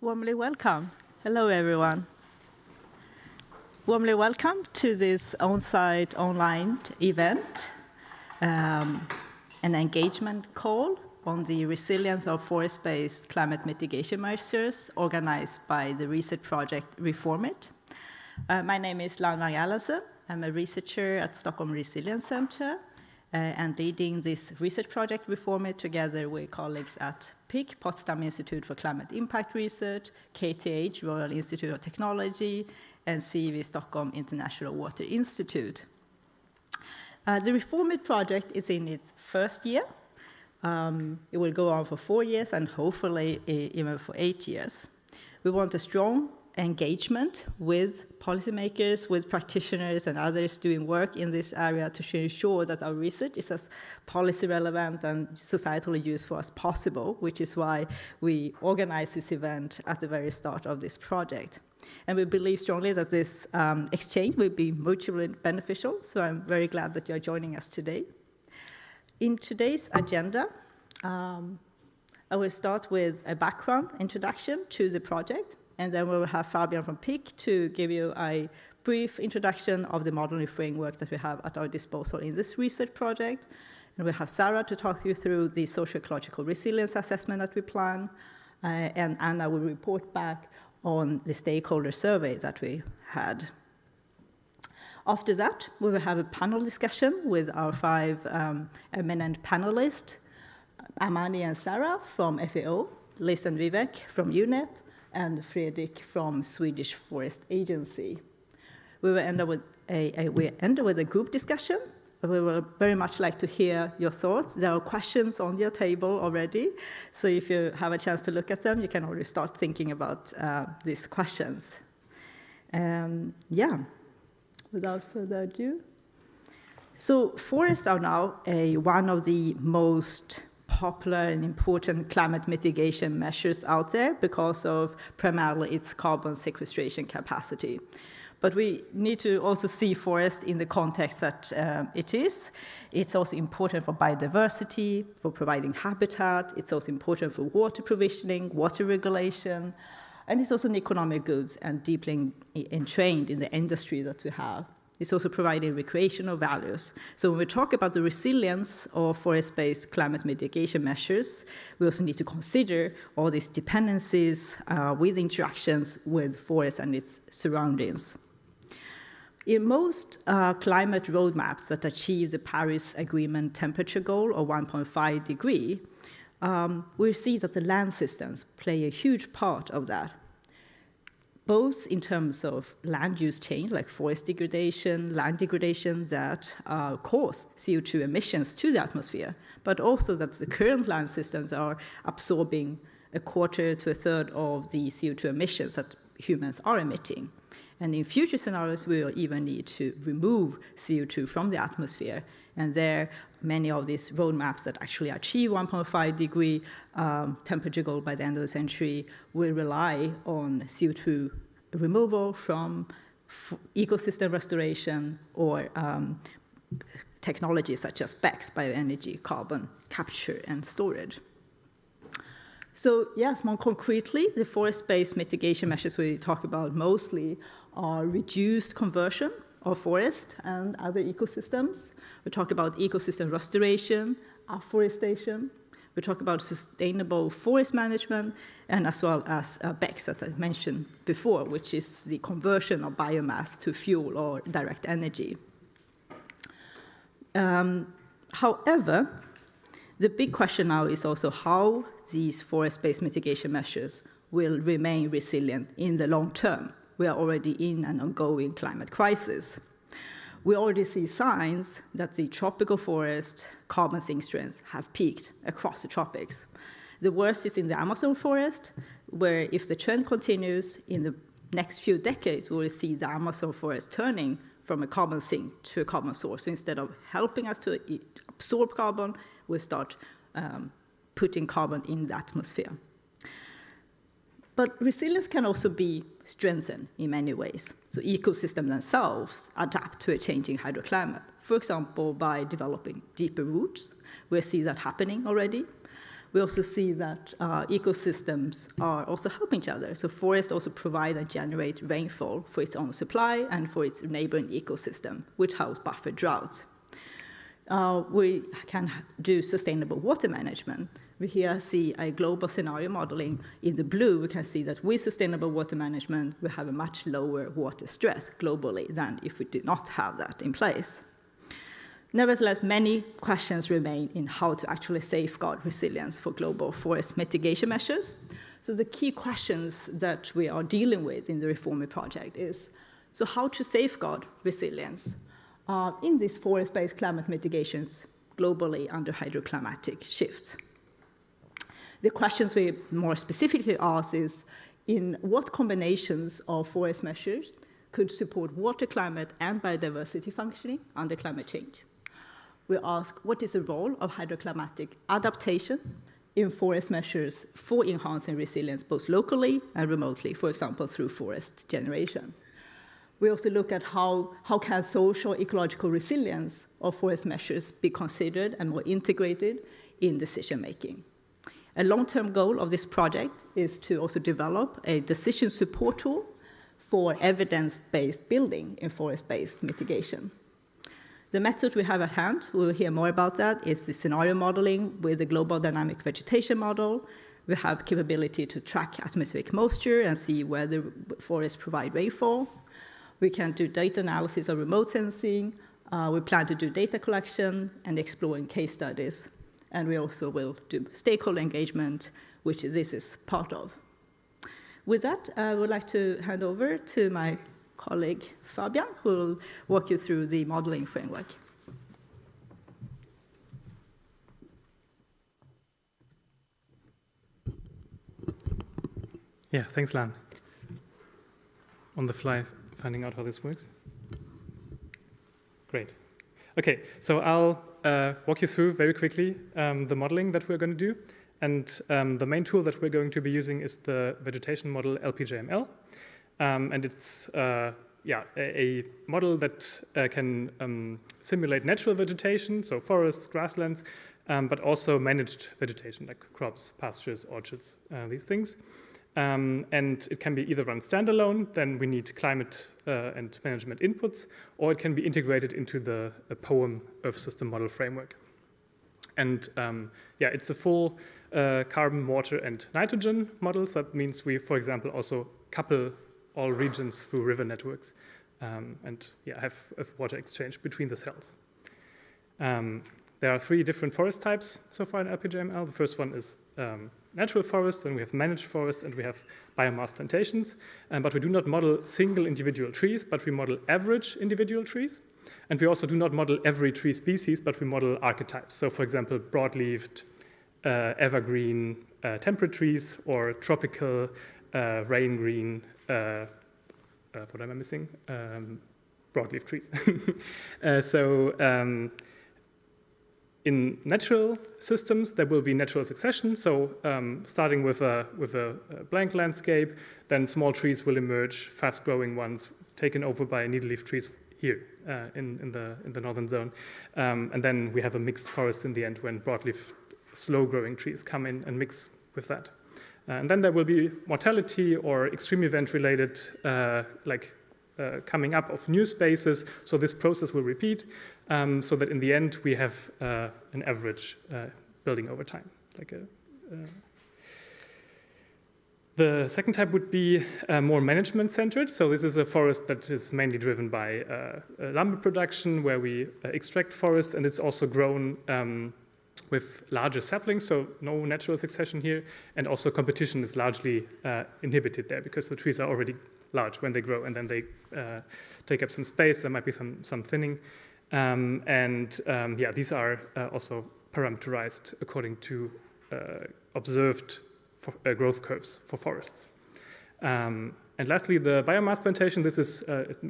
Warmly welcome. Hello, everyone. Warmly welcome to this on-site online event, an engagement call on the resilience of forest-based climate mitigation measures organized by the research project ReForMit. My name is Laura Allison. I'm a researcher at Stockholm Resilience Center and leading this research project ReForMit together with colleagues at PIC, Potsdam Institute for Climate Impact Research, KTH, Royal Institute of Technology, and CEV Stockholm International Water Institute. The ReForMit project is in its first year. It will go on for 4 years and hopefully even for 8 years. We want a strong engagement with policymakers, with practitioners and others doing work in this area to ensure that our research is as policy relevant and societally useful as possible, which is why we organize this event at the very start of this project. And we believe strongly that this exchange will be mutually beneficial, so I'm very glad that you're joining us today. In today's agenda, I will start with a background introduction to the project, and then we will have Fabian from PIC to give you a brief introduction of the modeling framework that we have at our disposal in this research project. And we'll have Sarah to talk you through the social-ecological resilience assessment that we plan. And Anna will report back on the stakeholder survey that we had. After that, we will have a panel discussion with our 5 eminent panelists, Amani and Sarah from FAO, Liz and Vivek from UNEP, and Fredrik from Swedish Forest Agency. We will end up with a group discussion. We will very much like to hear your thoughts. There are questions on your table already, so if you have a chance to look at them, you can already start thinking about these questions. Without further ado. So forests are now one of the most popular and important climate mitigation measures out there because of primarily its carbon sequestration capacity. But we need to also see forest in the context that it is. It's also important for biodiversity, for providing habitat. It's also important for water provisioning, water regulation, and it's also an economic good and deeply entrained in the industry that we have. It's also providing recreational values. So when we talk about the resilience of forest-based climate mitigation measures, we also need to consider all these dependencies with interactions with forest and its surroundings. In most climate roadmaps that achieve the Paris Agreement temperature goal of 1.5 degrees, we see that the land systems play a huge part of that, both in terms of land use change, like forest degradation, land degradation that cause CO2 emissions to the atmosphere, but also that the current land systems are absorbing 1/4 to 1/3 of the CO2 emissions that humans are emitting. And in future scenarios, we will even need to remove CO2 from the atmosphere. And there, many of these roadmaps that actually achieve 1.5 degree temperature goal by the end of the century will rely on CO2 removal from ecosystem restoration or technologies such as BECCS, bioenergy, carbon capture and storage. So yes, more concretely, the forest-based mitigation measures we talk about mostly are reduced conversion of forest and other ecosystems. We talk about ecosystem restoration, afforestation. We talk about sustainable forest management, and as well as BECCS that I mentioned before, which is the conversion of biomass to fuel or direct energy. However, the big question now is also how these forest-based mitigation measures will remain resilient in the long term. We are already in an ongoing climate crisis. We already see signs that the tropical forest carbon sink strengths have peaked across the tropics. The worst is in the Amazon forest, where if the trend continues in the next few decades, we will see the Amazon forest turning from a carbon sink to a carbon source. So instead of helping us to absorb carbon, we'll start putting carbon in the atmosphere. But resilience can also be strengthened in many ways. So ecosystems themselves adapt to a changing hydroclimate, for example, by developing deeper roots. We see that happening already. we also see that ecosystems are also helping each other. So forests also provide and generate rainfall for its own supply and for its neighboring ecosystem, which helps buffer droughts. We can do sustainable water management. We here see a global scenario modeling. In the blue, we can see that with sustainable water management, we have a much lower water stress globally than if we did not have that in place. Nevertheless, many questions remain in how to actually safeguard resilience for global forest mitigation measures. So the key questions that we are dealing with in the ReForMit project is, so how to safeguard resilience in these forest-based climate mitigations globally under hydroclimatic shifts. The questions we more specifically ask is, in what combinations of forest measures could support water, climate, and biodiversity functioning under climate change? We ask, what is the role of hydroclimatic adaptation in forest measures for enhancing resilience both locally and remotely, for example, through forest generation? We also look at how can social-ecological resilience of forest measures be considered and more integrated in decision-making. A long-term goal of this project is to also develop a decision support tool for evidence-based building in forest-based mitigation. The method we have at hand, we'll hear more about that, is the scenario modeling with the global dynamic vegetation model. We have capability to track atmospheric moisture and see where the forests provide rainfall. We can do data analysis of remote sensing. We plan to do data collection and exploring case studies. And we also will do stakeholder engagement, which this is part of. With that, I would like to hand over to my colleague Fabian, who will walk you through the modeling framework. Yeah, thanks, Lan. On the fly, finding out how this works. Great. Okay, so I'll walk you through very quickly the modeling that we're going to do. And the main tool that we're going to be using is the vegetation model LPJML. And it's a model that can simulate natural vegetation, so forests, grasslands, but also managed vegetation like crops, pastures, orchards, these things. And it can be either run standalone, then we need climate and management inputs, or it can be integrated into the POEM Earth System Model framework. And it's a full carbon, water, and nitrogen model. So that means we, for example, also couple all regions through river networks and have a water exchange between the cells. There are 3 different forest types so far in LPJML. The first one is natural forests, then we have managed forests, and we have biomass plantations. But we do not model single individual trees, but we model average individual trees. And we also do not model every tree species, but we model archetypes. So, for example, broadleaved, evergreen, temperate trees, or tropical, rain green, what am I missing? Broadleaf trees. In natural systems, there will be natural succession. So starting with a blank landscape, then small trees will emerge, fast-growing ones taken over by needle-leaf trees here in the northern zone. And then we have a mixed forest in the end when broadleaf, slow-growing trees come in and mix with that. And then there will be mortality or extreme event-related, coming up of new spaces. So this process will repeat, so that in the end we have an average building over time. The second type would be more management-centered. So this is a forest that is mainly driven by lumber production, where we extract forests, and it's also grown with larger saplings, so no natural succession here, and also competition is largely inhibited there because the trees are already large when they grow, and then they take up some space. There might be some thinning, these are also parameterized according to observed growth curves for forests. And lastly, the biomass plantation. This is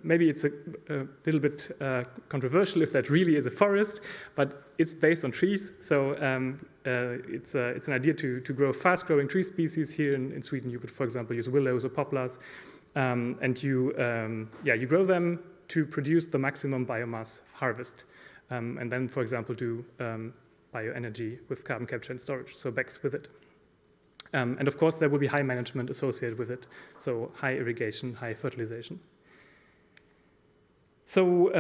maybe it's a little bit controversial if that really is a forest, but it's based on trees. So it's an idea to grow fast-growing tree species. Here in Sweden, you could, for example, use willows or poplars, and you grow them to produce the maximum biomass harvest, and then, for example, do bioenergy with carbon capture and storage, so BECCS with it. And of course, there will be high management associated with it, so high irrigation, high fertilization. So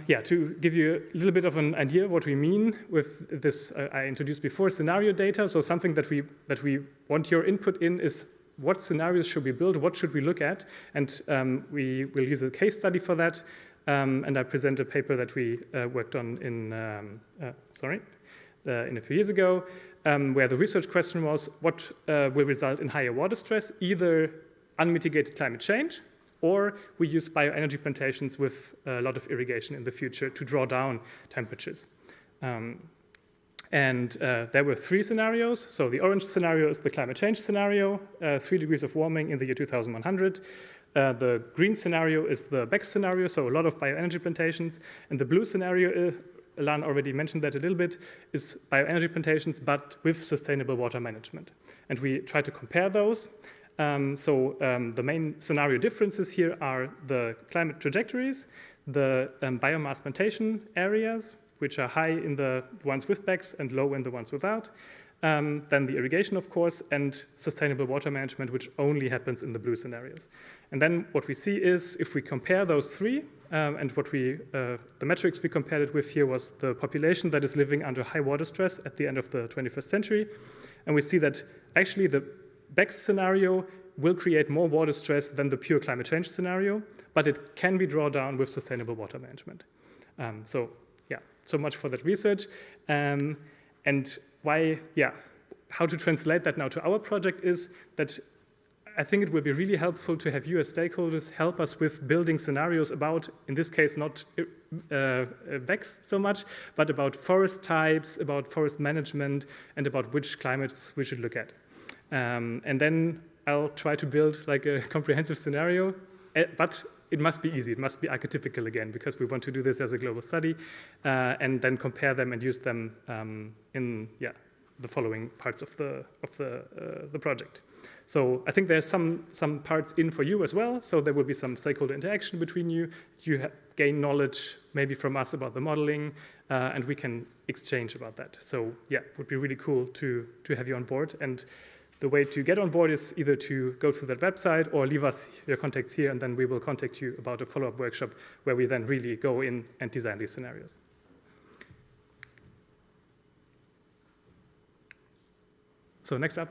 yeah, to give you a little bit of an idea of what we mean with this, I introduced before, scenario data. So something that we want your input in is what scenarios should we build, what should we look at, and we will use a case study for that. And I present a paper that we worked on in a few years ago, where the research question was what will result in higher water stress, either unmitigated climate change, or we use bioenergy plantations with a lot of irrigation in the future to draw down temperatures. There were 3 scenarios. So the orange scenario is the climate change scenario, 3 degrees of warming in the year 2100. The green scenario is the BECCS scenario, so a lot of bioenergy plantations. And the blue scenario, Lan already mentioned that a little bit, is bioenergy plantations, but with sustainable water management. And we try to compare those. The main scenario differences here are the climate trajectories, the biomass plantation areas, which are high in the ones with BECCS and low in the ones without. Then the irrigation, of course, and sustainable water management, which only happens in the blue scenarios. And then what we see is, if we compare those 3, and the metrics we compared it with here was the population that is living under high water stress at the end of the 21st century. And we see that actually the BECCS scenario will create more water stress than the pure climate change scenario, but it can be drawn down with sustainable water management. So much for that research. And why, how to translate that now to our project is that I think it will be really helpful to have you as stakeholders help us with building scenarios about, in this case, not BECCS so much, but about forest types, about forest management, and about which climates we should look at. And then I'll try to build like a comprehensive scenario, but it must be easy. It must be archetypical again, because we want to do this as a global study, and then compare them and use them in the following parts of the project. So I think there's some parts in for you as well. So there will be some stakeholder interaction between you. You gain knowledge maybe from us about the modeling, and we can exchange about that. So yeah, it would be really cool to have you on board. And the way to get on board is either to go through that website or leave us your contacts here, and then we will contact you about a follow-up workshop where we then really go in and design these scenarios. So next up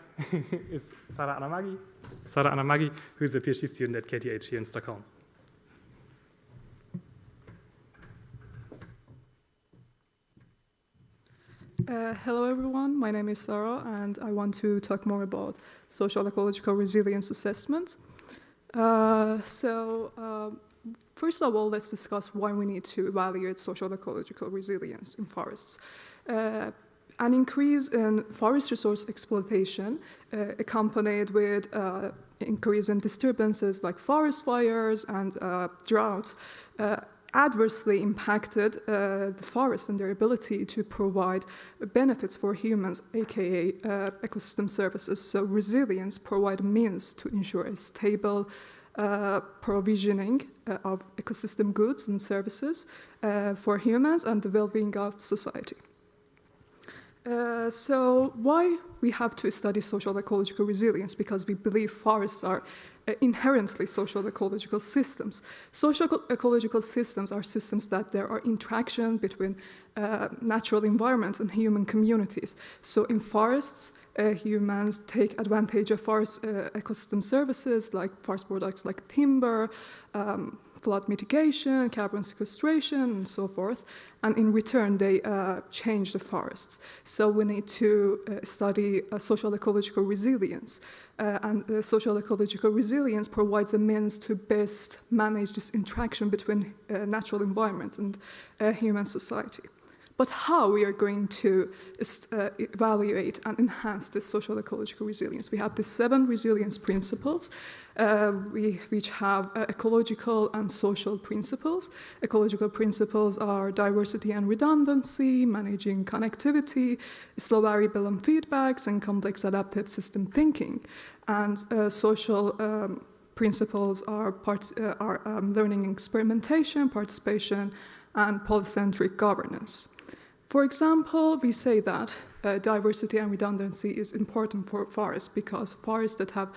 is Sara Anamagi, who is a PhD student at KTH here in Stockholm. Hello everyone, my name is Sarah and I want to talk more about social-ecological resilience assessment. First of all, let's discuss why we need to evaluate social-ecological resilience in forests. An increase in forest resource exploitation accompanied with increase in disturbances like forest fires and droughts adversely impacted the forests and their ability to provide benefits for humans, aka ecosystem services. So resilience provides means to ensure a stable provisioning of ecosystem goods and services for humans and the well-being of society. So why we have to study social-ecological resilience? Because we believe forests are inherently social-ecological systems. Social-ecological systems are systems that there are interaction between natural environment and human communities. So in forests, humans take advantage of forest ecosystem services like forest products like timber, flood mitigation, carbon sequestration, and so forth. And in return, they change the forests. So we need to study social-ecological resilience. And social-ecological resilience provides a means to best manage this interaction between natural environment and human society. But how we are going to evaluate and enhance this social-ecological resilience? We have the 7 resilience principles, which have ecological and social principles. Ecological principles are diversity and redundancy, managing connectivity, slow variable and feedbacks, and complex adaptive system thinking. And social principles are learning, experimentation, participation, and polycentric governance. For example, we say that diversity and redundancy is important for forests because forests that have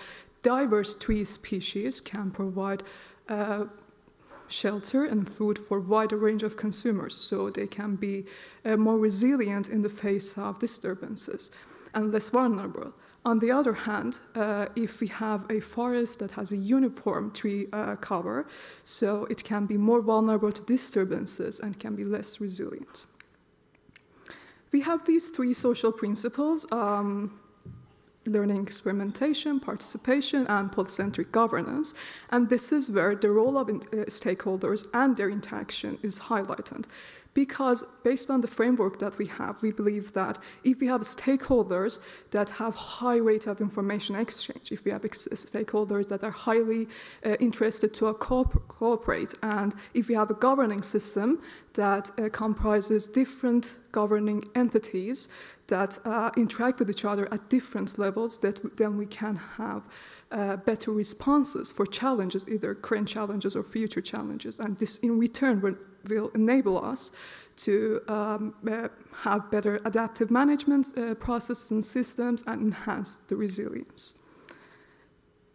diverse tree species can provide shelter and food for a wider range of consumers, so they can be more resilient in the face of disturbances and less vulnerable. On the other hand, if we have a forest that has a uniform tree cover, so it can be more vulnerable to disturbances and can be less resilient. We have these three social principles, learning, experimentation, participation, and polycentric governance. And this is where the role of stakeholders and their interaction is highlighted. Because based on the framework that we have, we believe that if we have stakeholders that have high rate of information exchange, if we have stakeholders that are highly interested to cooperate, and if we have a governing system that comprises different governing entities that interact with each other at different levels, then we can have better responses for challenges, either current challenges or future challenges. And this in return will enable us to have better adaptive management processes and systems and enhance the resilience.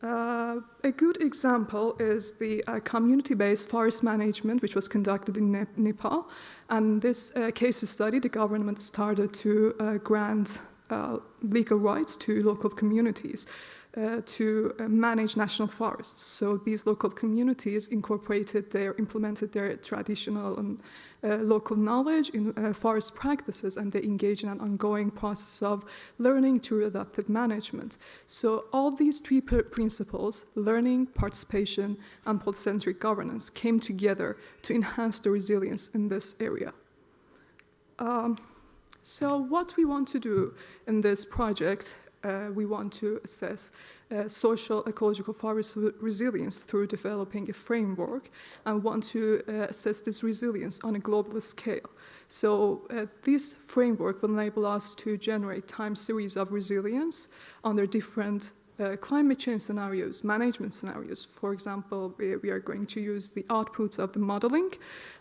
A good example is the community-based forest management, which was conducted in Nepal. And this case study, the government started to grant legal rights to local communities to manage national forests. So these local communities implemented their traditional and local knowledge in forest practices, and they engage in an ongoing process of learning through adaptive management. So all these three principles, learning, participation, and polycentric governance, came together to enhance the resilience in this area. So what we want to do in this project, we want to assess social-ecological forest resilience through developing a framework and want to assess this resilience on a global scale. So this framework will enable us to generate time series of resilience under different climate change scenarios, management scenarios. For example, we are going to use the outputs of the modeling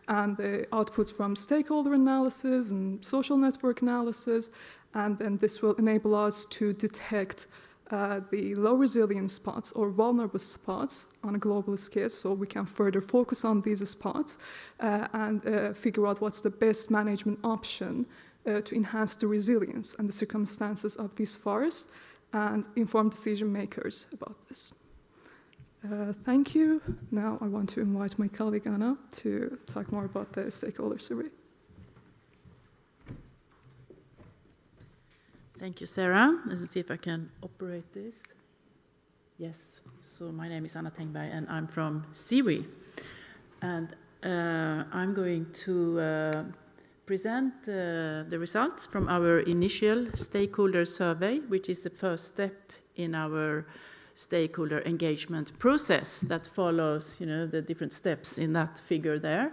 and the outputs from stakeholder analysis and social network analysis, and then this will enable us to detect the low resilience spots or vulnerable spots on a global scale, so we can further focus on these spots and figure out what's the best management option to enhance the resilience and the circumstances of these forests and inform decision makers about this. Thank you. Now I want to invite my colleague Anna to talk more about the stakeholder survey. Thank you, Sarah. Let's see if I can operate this. Yes, so my name is Anna Tengberg and I'm from SIWI. And I'm going to present the results from our initial stakeholder survey, which is the first step in our stakeholder engagement process that follows, the different steps in that figure there.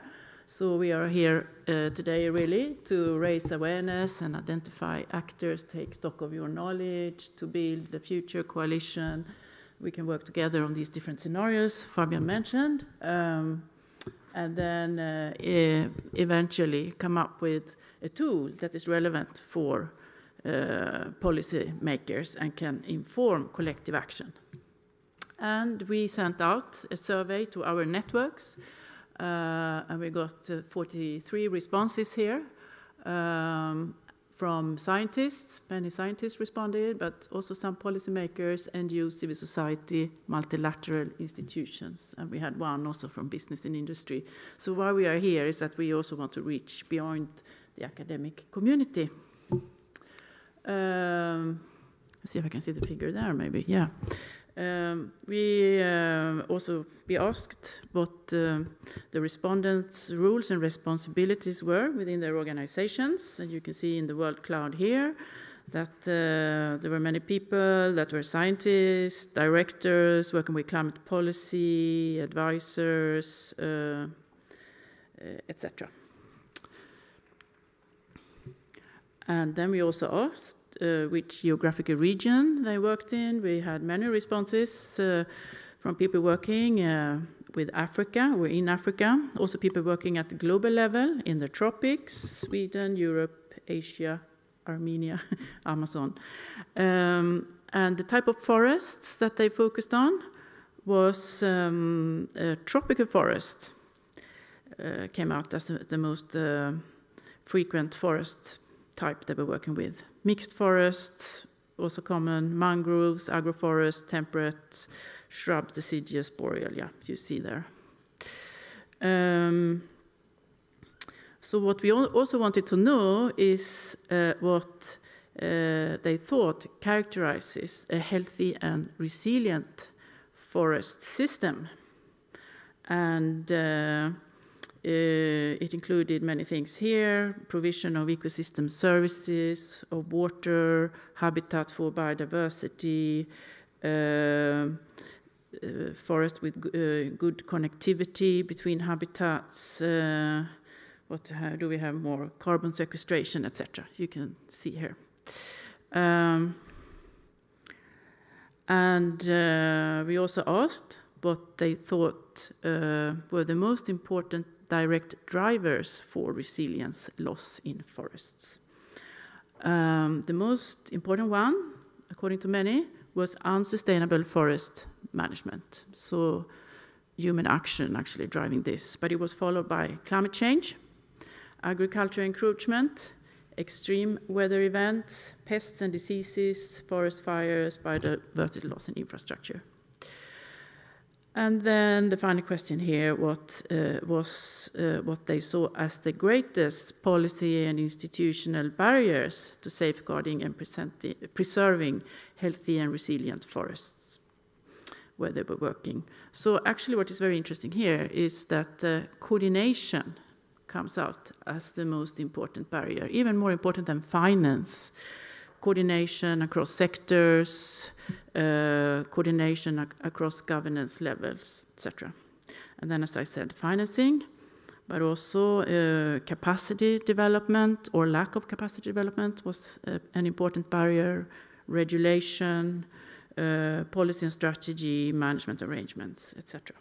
So we are here today really to raise awareness and identify actors, take stock of your knowledge, to build the future coalition. We can work together on these different scenarios Fabian mentioned, and then eventually come up with a tool that is relevant for policy makers and can inform collective action. And we sent out a survey to our networks. And we got 43 responses here from scientists. Many scientists responded, but also some policymakers, NGOs, civil society, multilateral institutions. And we had one also from business and industry. So why we are here is that we also want to reach beyond the academic community. Let's see if I can see the figure there, maybe. Yeah. We asked what the respondents' roles and responsibilities were within their organizations. And you can see in the word cloud here that there were many people that were scientists, directors, working with climate policy, advisors, etc. And then we also asked which geographical region they worked in. We had many responses from people working with Africa, or in Africa, also people working at the global level, in the tropics, Sweden, Europe, Asia, Armenia, Amazon. And the type of forests that they focused on was tropical forests. Came out as the most frequent forest type they were working with. Mixed forests, also common, mangroves, agroforests, temperate, shrub, deciduous, boreal, yeah, you see there. So what we also wanted to know is what they thought characterizes a healthy and resilient forest system. And it included many things here: provision of ecosystem services, of water, habitat for biodiversity, forest with good connectivity between habitats. What do we have more? Carbon sequestration, etc. You can see here. And we also asked what they thought were the most important direct drivers for resilience loss in forests. The most important one, according to many, was unsustainable forest management. So human action actually driving this. But it was followed by climate change, agriculture encroachment, extreme weather events, pests and diseases, forest fires, biodiversity loss and infrastructure. And then the final question here was what they saw as the greatest policy and institutional barriers to safeguarding and preserving healthy and resilient forests where they were working. So actually what is very interesting here is that coordination comes out as the most important barrier, even more important than finance. Coordination across sectors, coordination across governance levels, etc. And then, as I said, financing, but also capacity development or lack of capacity development was an important barrier, regulation, policy and strategy, management arrangements, etc.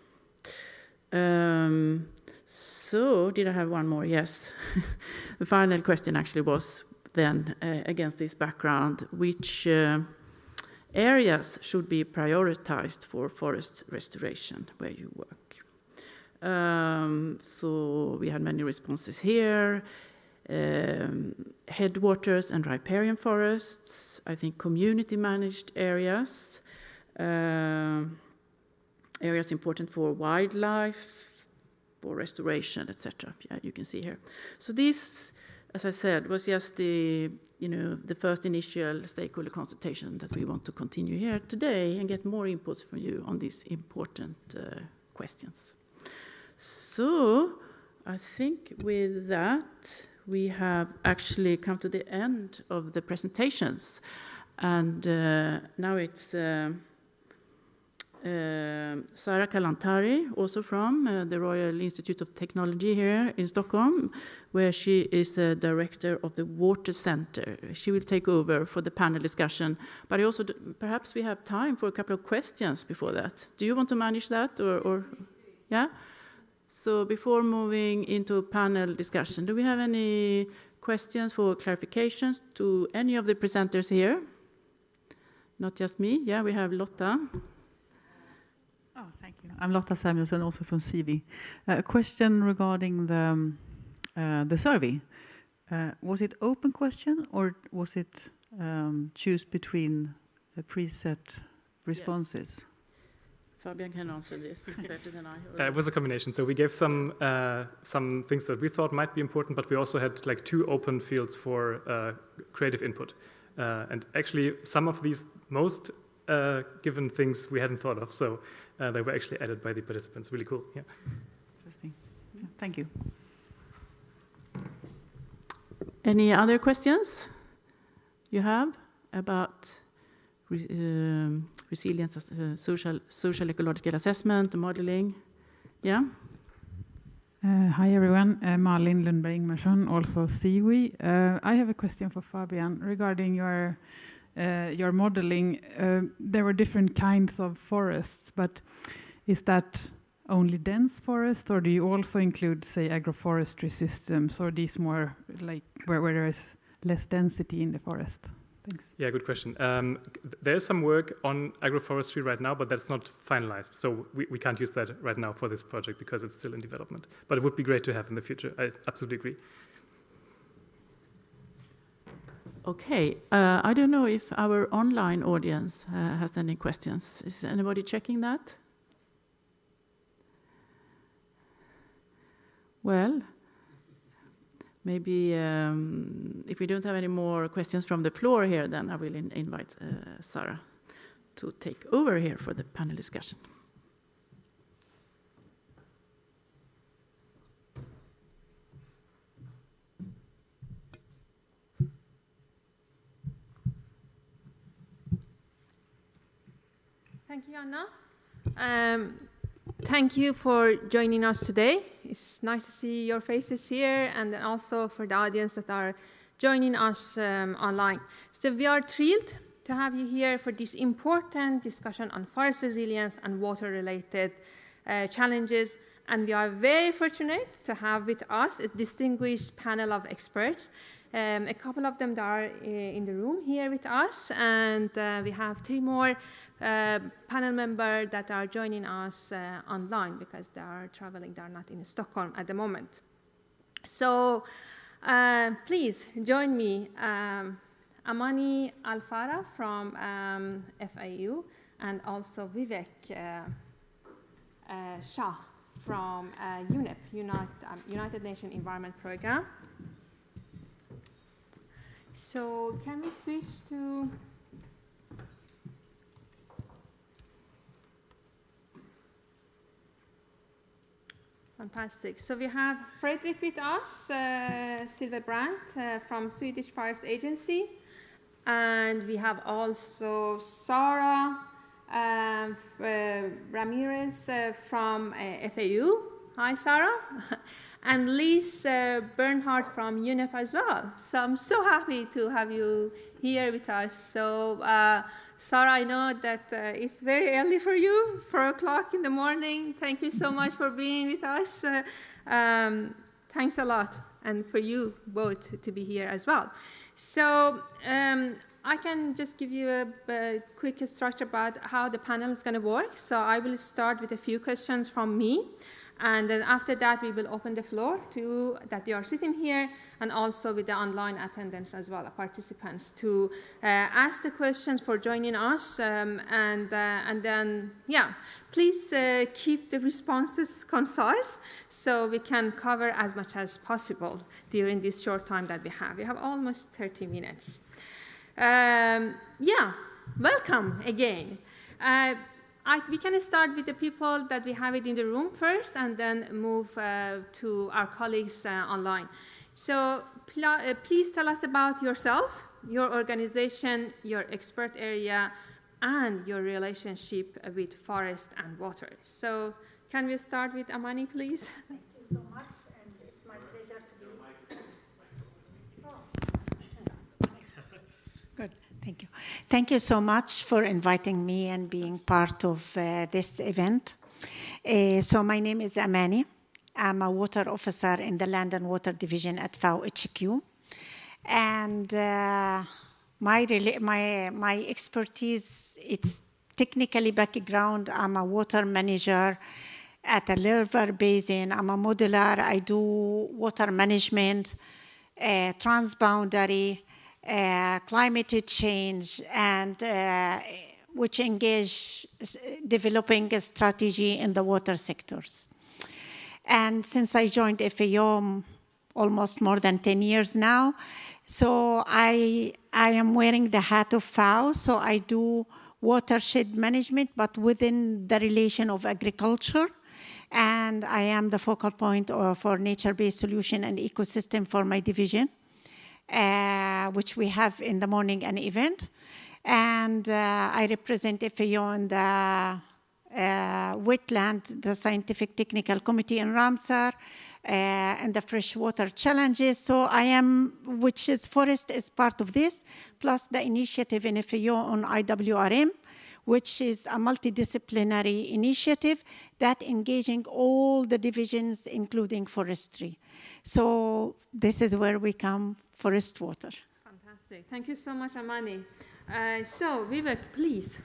So, did I have one more? Yes. The final question actually was then, against this background, which areas should be prioritized for forest restoration where you work? So we had many responses here. Headwaters and riparian forests, I think community managed areas, areas important for wildlife, for restoration, etc. Yeah, you can see here. So these, as I said, was just the first initial stakeholder consultation that we want to continue here today and get more inputs from you on these important questions. So I think with that, we have actually come to the end of the presentations. And now it's Sara Kalantari, also from the Royal Institute of Technology here in Stockholm, where she is a director of the Water Center. She will take over for the panel discussion, but also perhaps we have time for a couple of questions before that. Do you want to manage that, or yeah? So before moving into panel discussion, do we have any questions for clarifications to any of the presenters here? Not just me. Yeah, we have Lotta. Oh, thank you. I'm Lotta Samuelsson, also from CV. A question regarding the survey. Was it open question, or was it choose between the preset responses? Yes. Fabian can answer this better than I. It was a combination. So we gave some things that we thought might be important, but we also had like 2 open fields for creative input. And actually, some of these most given things we hadn't thought of, so they were actually added by the participants. Really cool. Yeah. Interesting. Yeah, thank you. Any other questions you have about resilience, social-ecological assessment, modeling? Yeah? Hi everyone, Malin Lundberg-Ingmarsson, also SIWI. I have a question for Fabian regarding your modeling. There were different kinds of forests, but is that only dense forest, or do you also include, say, agroforestry systems, or these more like where there is less density in the forest? Thanks. Yeah, good question. There's some work on agroforestry right now, but that's not finalized. So we can't use that right now for this project because it's still in development. But it would be great to have in the future. I absolutely agree. Okay, I don't know if our online audience has any questions. Is anybody checking that? Well, maybe if we don't have any more questions from the floor here, then I will invite Sarah to take over here for the panel discussion. Thank you, Anna. Thank you for joining us today. It's nice to see your faces here, and then also for the audience that are joining us online. So we are thrilled to have you here for this important discussion on forest resilience and water-related challenges. And we are very fortunate to have with us a distinguished panel of experts. A couple of them are in the room here with us, and we have 3 more panel members that are joining us online because they are traveling. They are not in Stockholm at the moment. So please join me, Amani Alfara from FAU, and also Vivek Shah from UNEP, United Nations Environment Programme. So can we switch to... Fantastic. So we have Fredrik with us, Silverbrandt from Swedish Forest Agency. And we have also Sarah Ramirez from FAU. Hi, Sarah. And Lise Bernhardt from UNEP as well. So I'm so happy to have you here with us. So Sarah, I know that it's very early for you, 4 o'clock in the morning. Thank you so much for being with us. Thanks a lot, and for you both to be here as well. So I can just give you a quick structure about how the panel is going to work. So I will start with a few questions from me. And then after that, we will open the floor to that you are sitting here, and also with the online attendance as well, participants, to ask the questions for joining us. And then, yeah, please keep the responses concise so we can cover as much as possible during this short time that we have. We have almost 30 minutes. Yeah, welcome again. We can start with the people that we have it in the room first, and then move to our colleagues online. So please tell us about yourself, your organization, your expert area, and your relationship with forest and water. So can we start with Amani, please? Thank you so much, and it's my pleasure to be... Good. Thank you. Thank you so much for inviting me and being part of this event. So my name is Amani. I'm a water officer in the Land and Water Division at FAO HQ. And my expertise, it's technically background. I'm a water manager at a river basin. I'm a modeler. I do water management, transboundary, climate change, and which engage developing a strategy in the water sectors. And since I joined FAO almost more than 10 years now, so I am wearing the hat of FAO, so I do watershed management, but within the relation of agriculture. And I am the focal point for nature-based solution and ecosystem for my division, which we have in the morning an event. And I represent FAO in the wetland, the Scientific Technical Committee in Ramsar, and the freshwater challenges. So I am, which is forest is part of this, plus the initiative in FAO on IWRM, which is a multidisciplinary initiative that engaging all the divisions, including forestry. So this is where we come, forest water. Fantastic. Thank you so much, Amani. So, Vivek, please.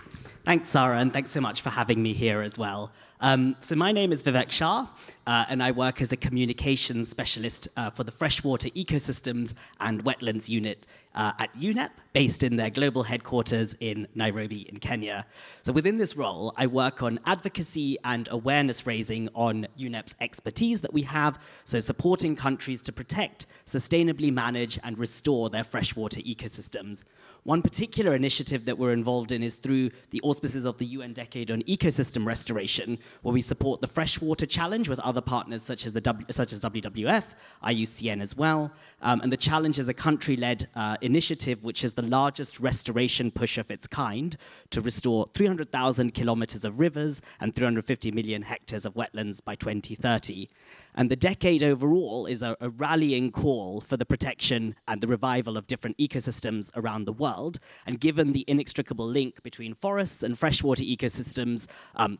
Thanks, Sarah, and thanks so much for having me here as well. So my name is Vivek Shah, and I work as a communications specialist for the Freshwater Ecosystems and Wetlands Unit at UNEP, based in their global headquarters in Nairobi in Kenya. So within this role, I work on advocacy and awareness raising on UNEP's expertise that we have, so supporting countries to protect, sustainably manage, and restore their freshwater ecosystems. One particular initiative that we're involved in is through the auspices of the UN Decade on Ecosystem Restoration, where we support the Freshwater Challenge with other partners such as WWF, IUCN as well. And the challenge is a country-led initiative which is the largest restoration push of its kind to restore 300,000 kilometers of rivers and 350 million hectares of wetlands by 2030. And the decade overall is a rallying call for the protection and the revival of different ecosystems around the world. And given the inextricable link between forests and freshwater ecosystems,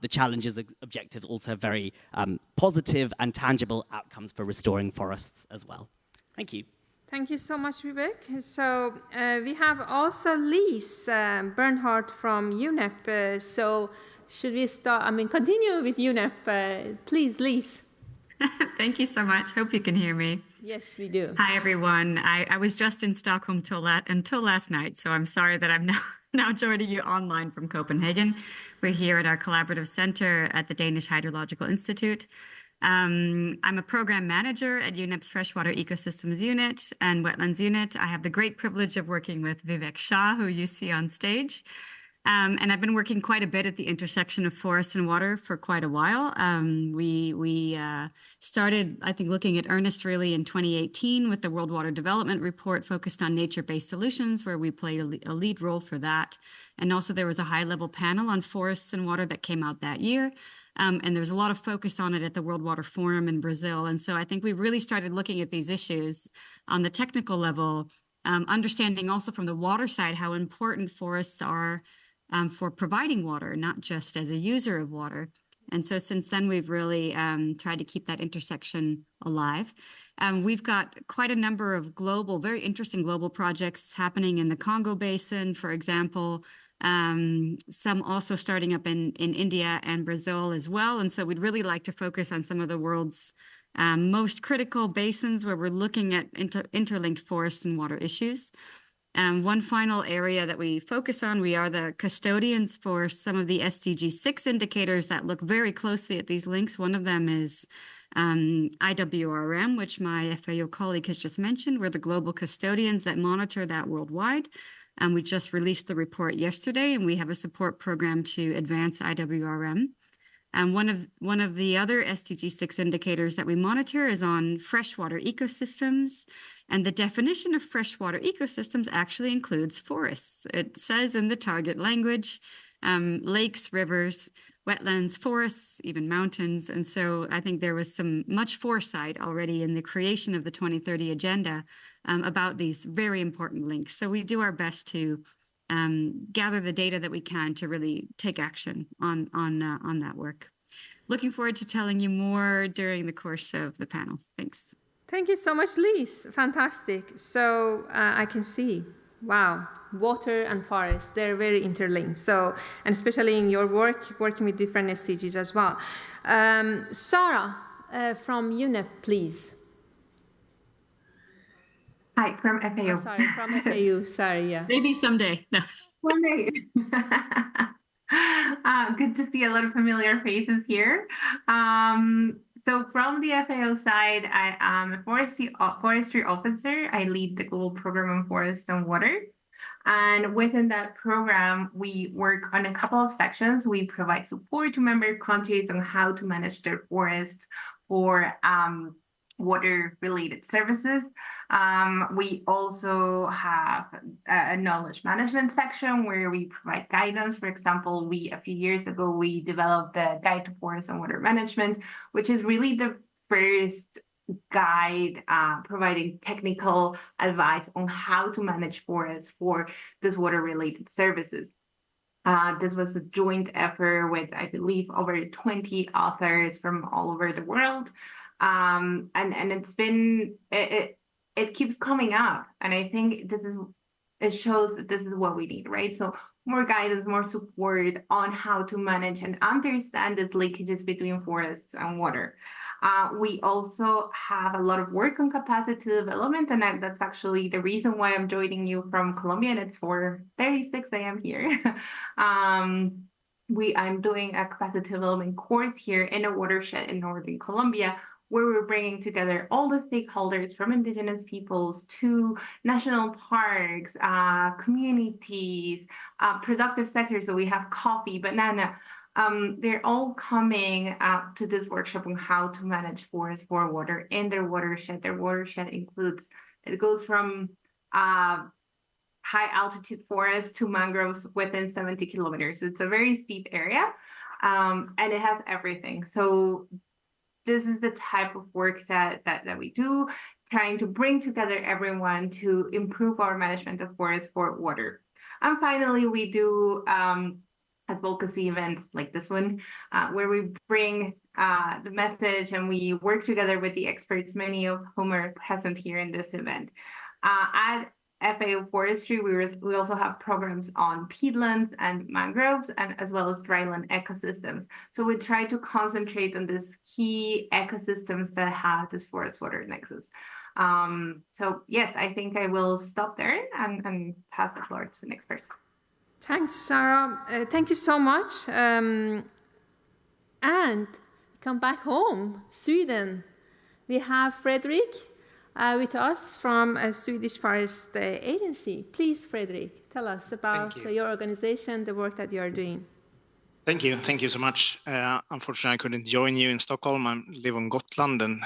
the challenge's objectives also have very positive and tangible outcomes for restoring forests as well. Thank you. Thank you so much, Vivek. So we have also Lise Bernhardt from UNEP. So should we continue with UNEP? Please, Lise. Thank you so much. Hope you can hear me. Yes, we do. Hi, everyone. I was just in Stockholm until last night, so I'm sorry that I'm now joining you online from Copenhagen. We're here at our collaborative center at the Danish Hydrological Institute. I'm a program manager at UNEP's Freshwater Ecosystems Unit and Wetlands Unit. I have the great privilege of working with Vivek Shah, who you see on stage. And I've been working quite a bit at the intersection of forest and water for quite a while. We started, I think, looking at earnest really in 2018 with the World Water Development Report focused on nature-based solutions, where we played a lead role for that. And also there was a high-level panel on forests and water that came out that year. And there was a lot of focus on it at the World Water Forum in Brazil. And so I think we really started looking at these issues on the technical level, understanding also from the water side how important forests are for providing water, not just as a user of water. And so since then, we've really tried to keep that intersection alive. We've got quite a number of very interesting global projects happening in the Congo Basin, for example, some also starting up in India and Brazil as well. And so we'd really like to focus on some of the world's most critical basins where we're looking at interlinked forest and water issues. One final area that we focus on, we are the custodians for some of the SDG 6 indicators that look very closely at these links. One of them is IWRM, which my FAO colleague has just mentioned. We're the global custodians that monitor that worldwide. We just released the report yesterday, and we have a support program to advance IWRM. And one of the other SDG 6 indicators that we monitor is on freshwater ecosystems. And the definition of freshwater ecosystems actually includes forests. It says in the target language, lakes, rivers, wetlands, forests, even mountains. And so I think there was much foresight already in the creation of the 2030 agenda about these very important links. So we do our best to gather the data that we can to really take action on that work. Looking forward to telling you more during the course of the panel. Thanks. Thank you so much, Lise. Fantastic. So I can see, wow, water and forest, they're very interlinked. So, and especially in your work, working with different SDGs as well. Sarah from UNEP, please. Hi, from FAO. Oh, sorry, from FAO. Sorry, yeah. Maybe someday. No. Someday. Good to see a lot of familiar faces here. So from the FAO side, I am a forestry officer. I lead the global program on forests and water. And within that program, we work on a couple of sections. We provide support to member countries on how to manage their forests for water-related services. We also have a knowledge management section where we provide guidance. For example, a few years ago, we developed the Guide to Forest and Water Management, which is really the first guide providing technical advice on how to manage forests for these water-related services. This was a joint effort with, I believe, over 20 authors from all over the world. And it's been, it keeps coming up. And I think it shows that this is what we need, right? So more guidance, more support on how to manage and understand these leakages between forests and water. We also have a lot of work on capacity development, and that's actually the reason why I'm joining you from Colombia, and it's 4:36 a.m. here. I'm doing a capacity development course here in a watershed in northern Colombia, where we're bringing together all the stakeholders from indigenous peoples to national parks, communities, productive sectors. So we have coffee, banana. They're all coming to this workshop on how to manage forests for water in their watershed. Their watershed it goes from high altitude forests to mangroves within 70 kilometers. It's a very steep area, and it has everything. So this is the type of work that we do, trying to bring together everyone to improve our management of forests for water. And finally, we do advocacy events like this one, where we bring the message and we work together with the experts, many of whom are present here in this event. At FAO Forestry, we also have programs on peatlands and mangroves, and as well as dryland ecosystems. So we try to concentrate on these key ecosystems that have this forest-water nexus. So yes, I think I will stop there and pass the floor to the next person. Thanks, Sarah. Thank you so much. And come back home, Sweden. We have Fredrik with us from a Swedish Forest Agency. Please, Fredrik, tell us about your organization, the work that you are doing. Thank you so much. Unfortunately, I couldn't join you in Stockholm. I live on Gotland, and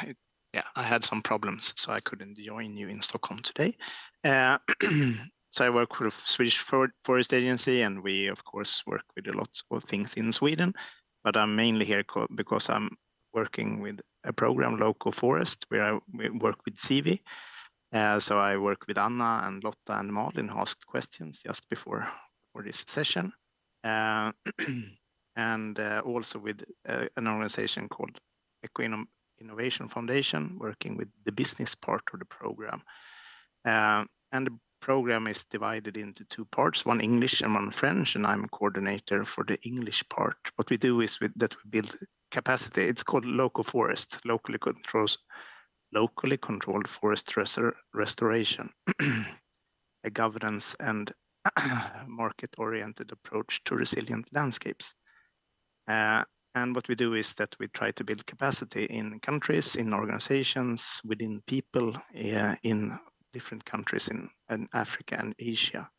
I had some problems, so I couldn't join you in Stockholm today. So I work with a Swedish Forest Agency, and we, of course, work with a lot of things in Sweden. But I'm mainly here because I'm working with a program, Local Forest, where we work with CIVI. So I work with Anna and Lotta and Malin, who asked questions just before this session. And also with an organization called Eco Innovation Foundation, working with the business part of the program. And the program is divided into two parts, one English and one French, and I'm a coordinator for the English part. What we do is that we build capacity. It's called Local Forest, locally controlled forest restoration, a governance and market-oriented approach to resilient landscapes. And what we do is that we try to build capacity in countries, in organizations, within people, in different countries in Africa and Asia.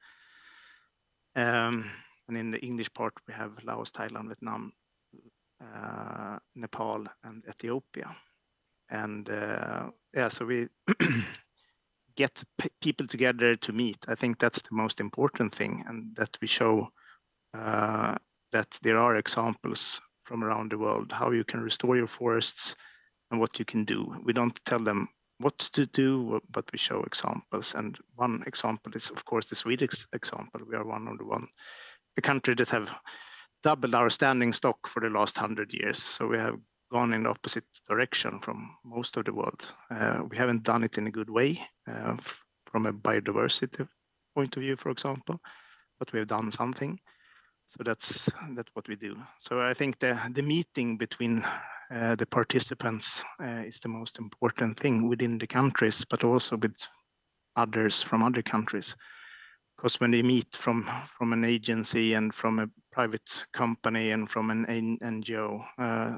And in the English part, we have Laos, Thailand, Vietnam, Nepal, and Ethiopia. And so we get people together to meet. I think that's the most important thing, and that we show that there are examples from around the world, how you can restore your forests and what you can do. We don't tell them what to do, but we show examples. And one example is, of course, the Swedish example. We are one of the country that have doubled our standing stock for the last 100 years. So we have gone in the opposite direction from most of the world. We haven't done it in a good way from a biodiversity point of view, for example, but we have done something. So that's what we do. So I think the meeting between the participants is the most important thing within the countries, but also with others from other countries. Because when they meet from an agency and from a private company and from an NGO,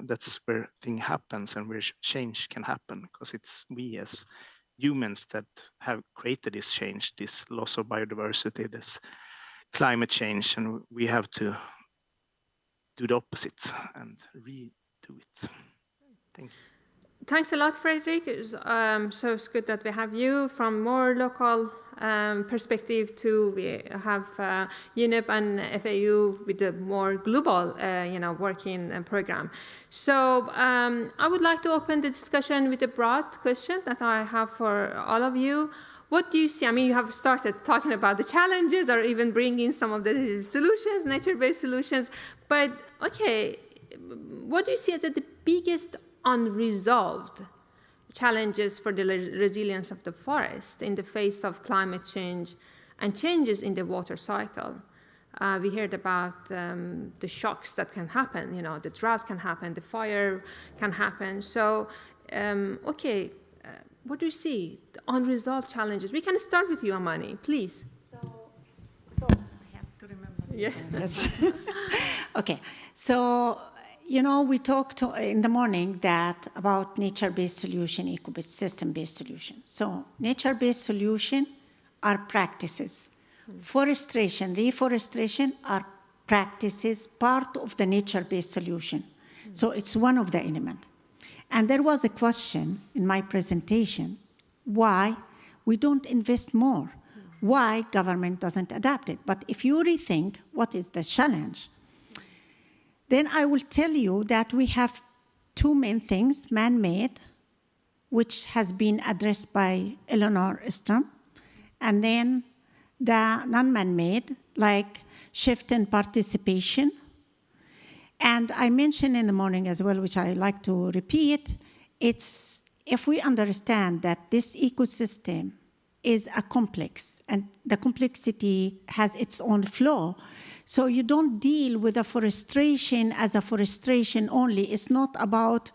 that's where thing happens and where change can happen. Because it's we as humans that have created this change, this loss of biodiversity, this climate change, and we have to do the opposite and redo it. Thank you. Thanks a lot, Fredrik. So it's good that we have you from more local perspective to we have UNEP and FAU with a more global, working program. So I would like to open the discussion with a broad question that I have for all of you. what do you see? I mean, you have started talking about the challenges or even bringing some of the solutions, nature-based solutions. But, okay, what do you see as the biggest unresolved challenges for the resilience of the forest in the face of climate change and changes in the water cycle? We heard about the shocks that can happen, you know, the drought can happen, the fire can happen. So, okay, what do you see? The unresolved challenges. We can start with you, Amani, please. So I have to remember. Yeah. Yes. Okay. So, you know, we talked in the morning that about nature-based solution, ecosystem-based solution. So nature-based solution are practices. Forestation, reforestation are practices, part of the nature-based solution. So it's one of the elements. And there was a question in my presentation, why we don't invest more? Why government doesn't adapt it? But if you rethink what is the challenge, then I will tell you that we have two main things, man-made, which has been addressed by Eleanor Ostrom, and then the non-man-made, like shift in participation. And I mentioned in the morning as well, which I like to repeat, it's if we understand that this ecosystem is a complex, and the complexity has its own flow, so you don't deal with afforestation as afforestation only. It's not about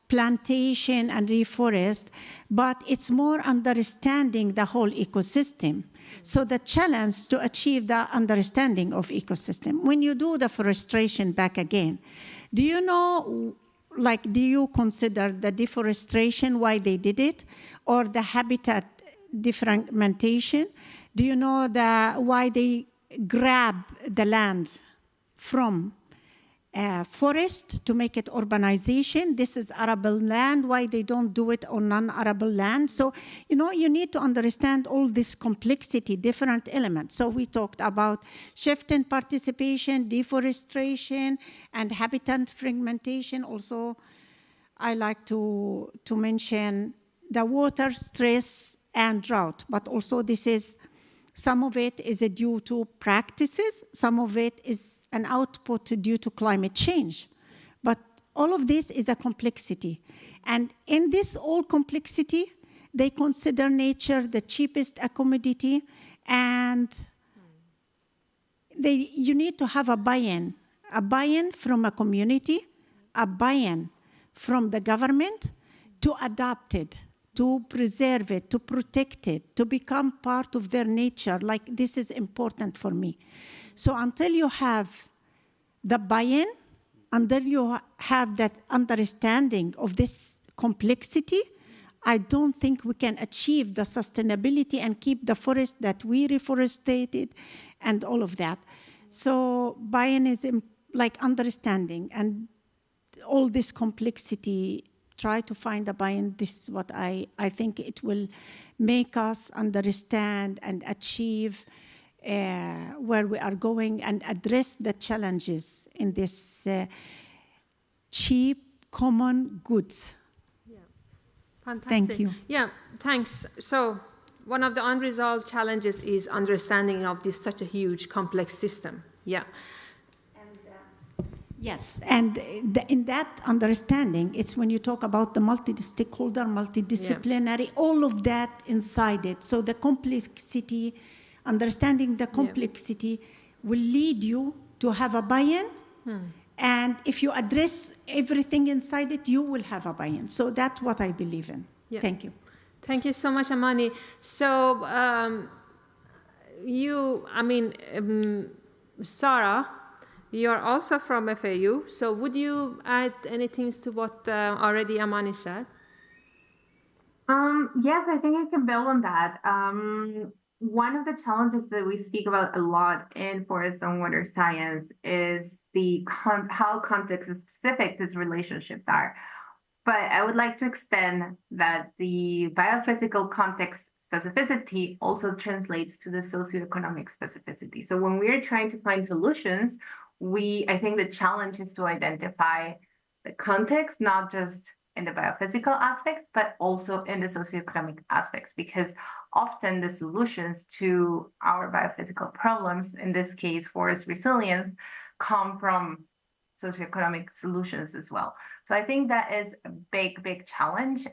plantation and reforest, but it's more understanding the whole ecosystem. So the challenge to achieve the understanding of ecosystem. When you do the forestation back again, do you know, like, do you consider the deforestation, why they did it, or the habitat defragmentation? Do you know why they grab the land from forest to make it urbanization? This is arable land. Why they don't do it on non-arable land? So, you know, you need to understand all this complexity, different elements. So we talked about shift in participation, deforestation, and habitat fragmentation. Also, I like to mention the water stress and drought, but also this is, some of it is due to practices, some of it is an output due to climate change. But all of this is a complexity. And in this all complexity, they consider nature the cheapest commodity, and you need to have a buy-in from a community, a buy-in from the government to adopt it, to preserve it, to protect it, to become part of their nature. Like, this is important for me. So until you have the buy-in, until you have that understanding of this complexity, I don't think we can achieve the sustainability and keep the forest that we reforested and all of that. So buy-in is like understanding, and all this complexity, try to find a buy-in. This is what I think it will make us understand and achieve where we are going and address the challenges in this cheap, common goods. Yeah. Fantastic. Thank you. Yeah, thanks. So one of the unresolved challenges is understanding of this such a huge, complex system. Yeah. Yes, and in that understanding, it's when you talk about the multi-stakeholder, multidisciplinary, all of that inside it. So the complexity, understanding the complexity will lead you to have a buy-in. And if you address everything inside it, you will have a buy-in. So that's what I believe in. Yeah. Thank you. Thank you so much, Amani. So Sarah, you're also from FAU, so would you add anything to what already Amani said? Yes, I think I can build on that. One of the challenges that we speak about a lot in forest and water science is how context specific these relationships are. But I would like to extend that the biophysical context specificity also translates to the socioeconomic specificity. So when we are trying to find solutions, I think the challenge is to identify the context, not just in the biophysical aspects, but also in the socioeconomic aspects, because often the solutions to our biophysical problems, in this case, forest resilience, come from socioeconomic solutions as well. So I think that is a big challenge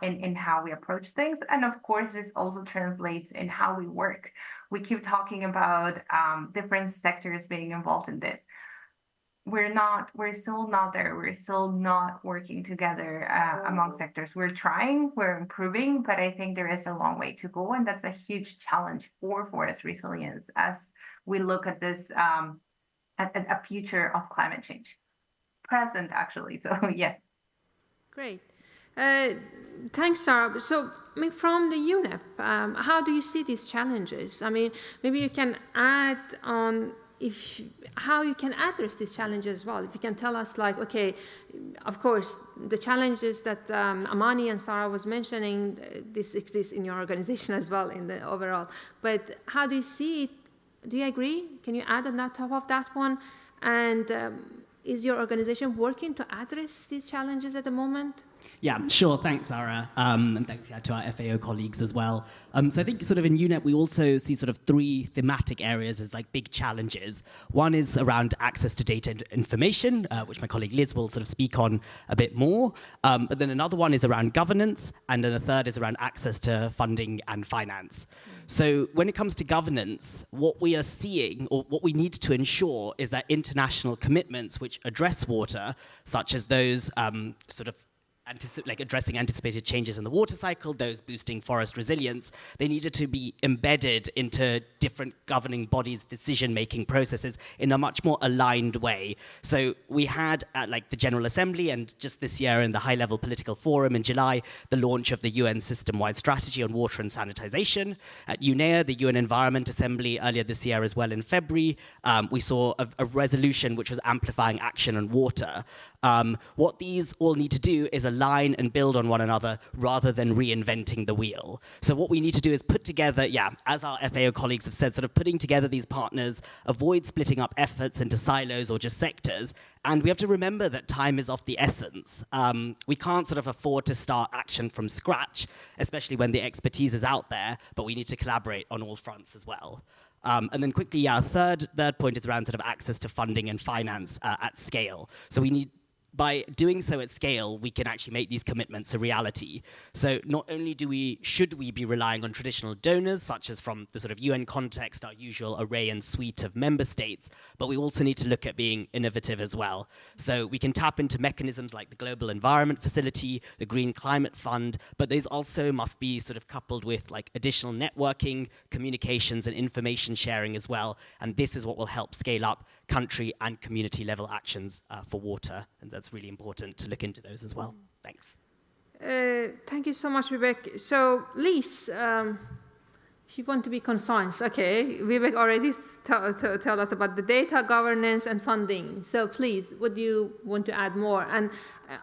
in how we approach things. And of course, this also translates in how we work. We keep talking about different sectors being involved in this. We're still not there. We're still not working together among sectors. We're trying, we're improving, but I think there is a long way to go. And that's a huge challenge for forest resilience as we look at this, at a future of climate change. Present, actually, so yes. Great. Thanks, Sarah. So, I mean, from the UNEP, how do you see these challenges? I mean, maybe you can add on how you can address these challenges as well. If you can tell us, like, okay, of course, the challenges that Amani and Sarah was mentioning, this exists in your organization as well in the overall. But how do you see it? Do you agree? Can you add on top of that one? And is your organization working to address these challenges at the moment? Yeah, sure. Thanks, Sarah. And thanks to our FAO colleagues as well. So I think sort of in UNEP, we also see sort of three thematic areas as like big challenges. One is around access to data and information, which my colleague Liz will sort of speak on a bit more. But then another one is around governance. And then a third is around access to funding and finance. So when it comes to governance, what we are seeing, or what we need to ensure, is that international commitments which address water, such as those sort of addressing anticipated changes in the water cycle, those boosting forest resilience, they needed to be embedded into different governing bodies' decision-making processes in a much more aligned way. So we had at the General Assembly, and just this year in the High-Level Political Forum in July, the launch of the UN System-Wide Strategy on Water and Sanitization. At UNEA, the UN Environment Assembly, earlier this year as well in February, we saw a resolution which was amplifying action on water. What these all need to do is align and build on one another rather than reinventing the wheel. So what we need to do is put together, as our FAO colleagues have said, sort of putting together these partners, avoid splitting up efforts into silos or just sectors, and we have to remember that time is of the essence. We can't sort of afford to start action from scratch, especially when the expertise is out there, but we need to collaborate on all fronts as well. And then quickly, third point is around sort of access to funding and finance at scale. So we need, by doing so at scale, we can actually make these commitments a reality. So not only should we be relying on traditional donors, such as from the sort of UN context, our usual array and suite of member states, but we also need to look at being innovative as well. So we can tap into mechanisms like the Global Environment Facility, the Green Climate Fund, but these also must be sort of coupled with additional networking, communications, and information sharing as well. And this is what will help scale up country and community level actions for water. And that's really important to look into those as well. Thanks. Thank you so much, Vivek. So, Liz, if you want to be concise, okay, Vivek already tell us about the data governance and funding. So please, would you want to add more? And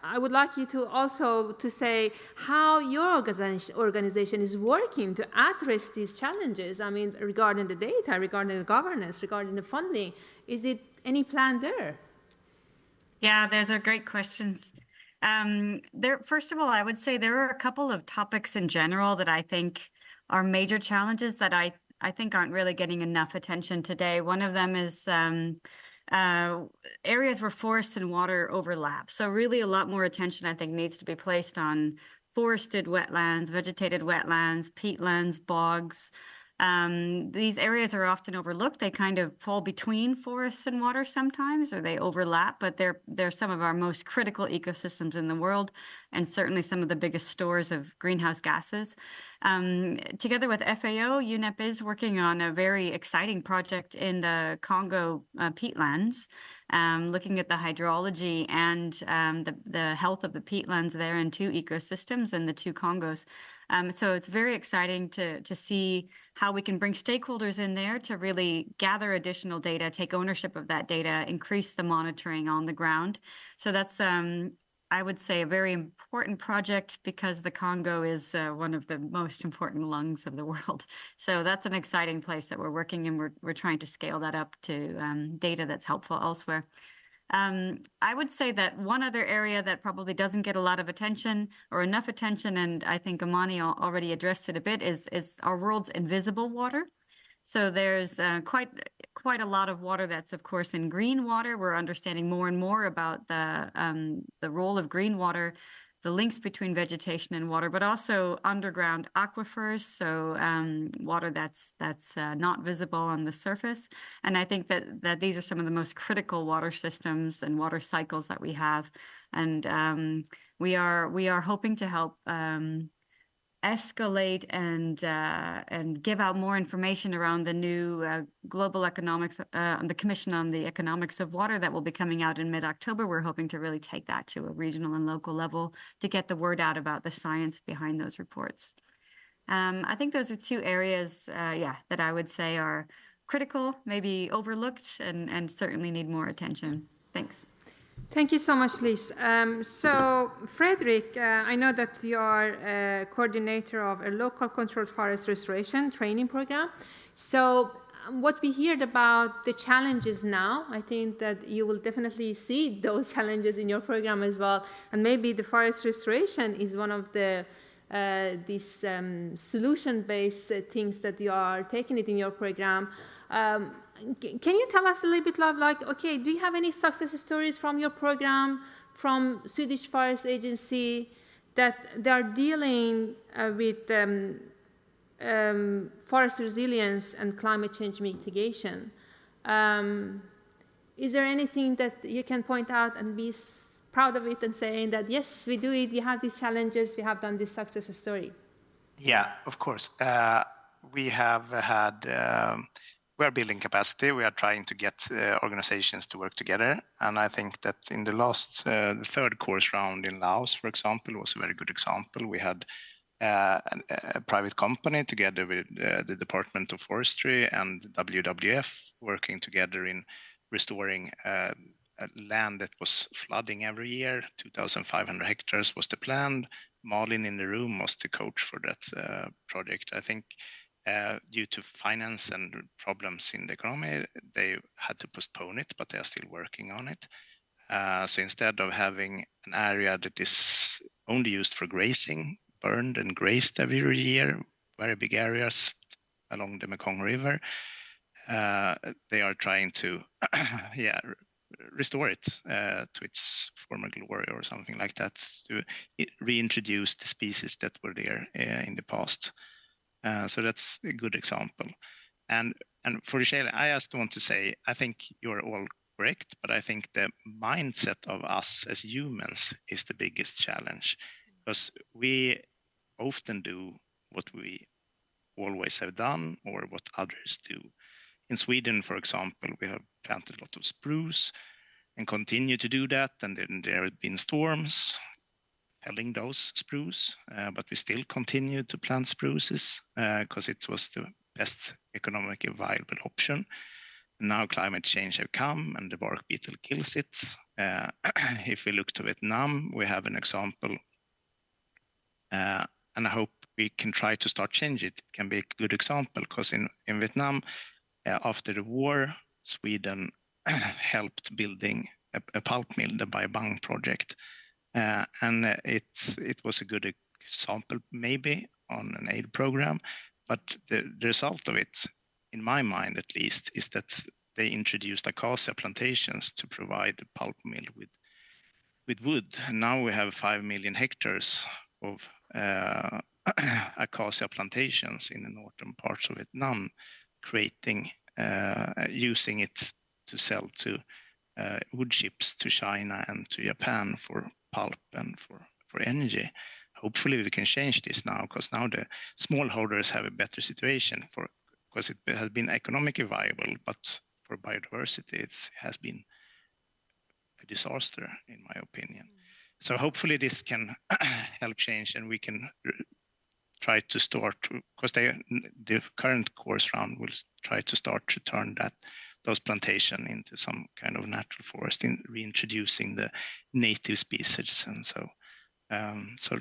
I would like you to also to say how your organization is working to address these challenges. I mean, regarding the data, regarding the governance, regarding the funding. Is it any plan there? Yeah, those are great questions. First of all, I would say there are a couple of topics in general that I think are major challenges that I think aren't really getting enough attention today. One of them is areas where forests and water overlap. So really a lot more attention, I think, needs to be placed on forested wetlands, vegetated wetlands, peatlands, bogs. These areas are often overlooked. They kind of fall between forests and water sometimes, or they overlap, but they're some of our most critical ecosystems in the world, and certainly some of the biggest stores of greenhouse gases. Together with FAO, UNEP is working on a very exciting project in the Congo peatlands, looking at the hydrology and the health of the peatlands there in two ecosystems in the two Congos. So it's very exciting to see how we can bring stakeholders in there to really gather additional data, take ownership of that data, increase the monitoring on the ground. So that's, I would say, a very important project because the Congo is one of the most important lungs of the world. So that's an exciting place that we're working in. We're trying to scale that up to data that's helpful elsewhere. I would say that one other area that probably doesn't get a lot of attention or enough attention, and I think Amani already addressed it a bit, is our world's invisible water. So there's quite a lot of water that's, of course, in green water. We're understanding more and more about the role of green water, the links between vegetation and water, but also underground aquifers, so water that's not visible on the surface. And I think that these are some of the most critical water systems and water cycles that we have. And we are hoping to help escalate and give out more information around the new global economics, the Commission on the Economics of Water that will be coming out in mid-October. We're hoping to really take that to a regional and local level to get the word out about the science behind those reports. I think those are two areas, that I would say are critical, maybe overlooked, and certainly need more attention. Thanks. Thank you so much, Liz. So, Frederick, I know that you are a coordinator of a local controlled forest restoration training program. So, what we heard about the challenges now, I think that you will definitely see those challenges in your program as well. And maybe the forest restoration is one of the these solution-based things that you are taking it in your program. Can you tell us a little bit like, okay, do you have any success stories from your program, from Swedish Forest Agency, that they are dealing with forest resilience and climate change mitigation? Is there anything that you can point out and be proud of it and saying that, yes, we do it, we have these challenges, we have done this success story? Yeah, of course. We have had... we are building capacity. We are trying to get organizations to work together. And I think that in the last, the third course round in Laos, for example, was a very good example. We had a private company together with the Department of Forestry and WWF working together in restoring a land that was flooding every year. 2,500 hectares was the plan. Malin in the room was the coach for that project. I think due to finance and problems in the economy, they had to postpone it, but they are still working on it. So instead of having an area that is only used for grazing, burned and grazed every year, very big areas along the Mekong River, they are trying to restore it to its former glory or something like that, to reintroduce the species that were there in the past. So that's a good example. And for Shale, I just want to say, I think you're all correct, but I think the mindset of us as humans is the biggest challenge, because we often do what we always have done or what others do. In Sweden, for example, we have planted a lot of spruce and continue to do that, and then there have been storms felling those spruce, but we still continue to plant spruces because it was the best economically viable option. Now climate change have come and the bark beetle kills it. If we look to Vietnam, we have an example, and I hope we can try to start change it. It can be a good example because in Vietnam, after the war, Sweden helped building a pulp mill, the Bai Bang project. And it was a good example, maybe, on an aid program. But the result of it, in my mind at least, is that they introduced acacia plantations to provide the pulp mill with wood. And now we have 5 million hectares of acacia plantations in the northern parts of Vietnam, creating, using it to sell to wood chips to China and to Japan for pulp and for energy. Hopefully we can change this now, because now the smallholders have a better situation because it has been economically viable, but for biodiversity it has been a disaster in my opinion. So hopefully this can help change, and we can try to start, because the current course round will try to start to turn those plantations into some kind of natural forest, in reintroducing the native species. And so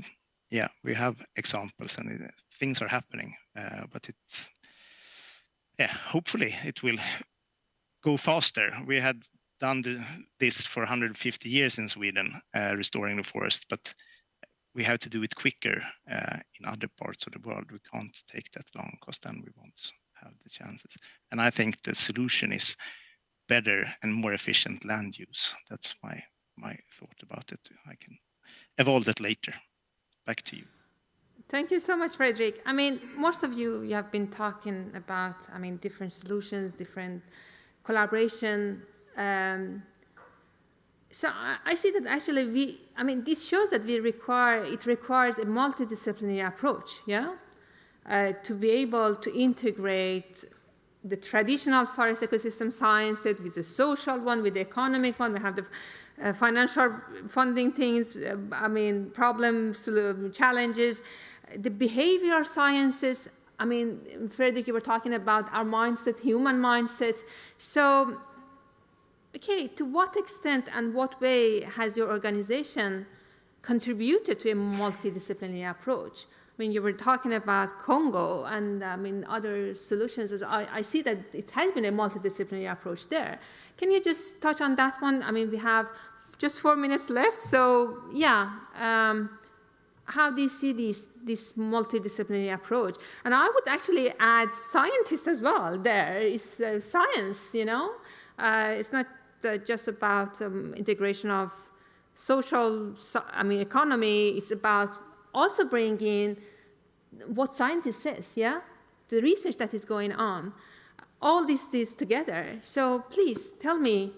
yeah, we have examples and things are happening, but hopefully it will go faster. We had done this for 150 years in Sweden, restoring the forest, but we have to do it quicker in other parts of the world. We can't take that long because then we won't have the chances. And I think the solution is better and more efficient land use. That's my thought about it. I can evolve that later. Back to you. Thank you so much, Fredrik. I mean, most of you have been talking about, I mean, different solutions, different collaboration. So I see that actually this shows that it requires a multidisciplinary approach, yeah? To be able to integrate the traditional forest ecosystem science with the social one, with the economic one. We have the financial funding things, problems, challenges, the behavioral sciences. I mean, Fredrik, you were talking about our mindset, human mindset. So, okay, to what extent and what way has your organization contributed to a multidisciplinary approach? I mean, you were talking about Congo and other solutions. I see that it has been a multidisciplinary approach there. Can you just touch on that one? I mean, we have just 4 minutes left. So yeah, how do you see this multidisciplinary approach? And I would actually add scientists as well there. It's science, you know? It's not just about integration of economy. It's about also bring in what scientists says, yeah? The research that is going on. All these together. So please tell me,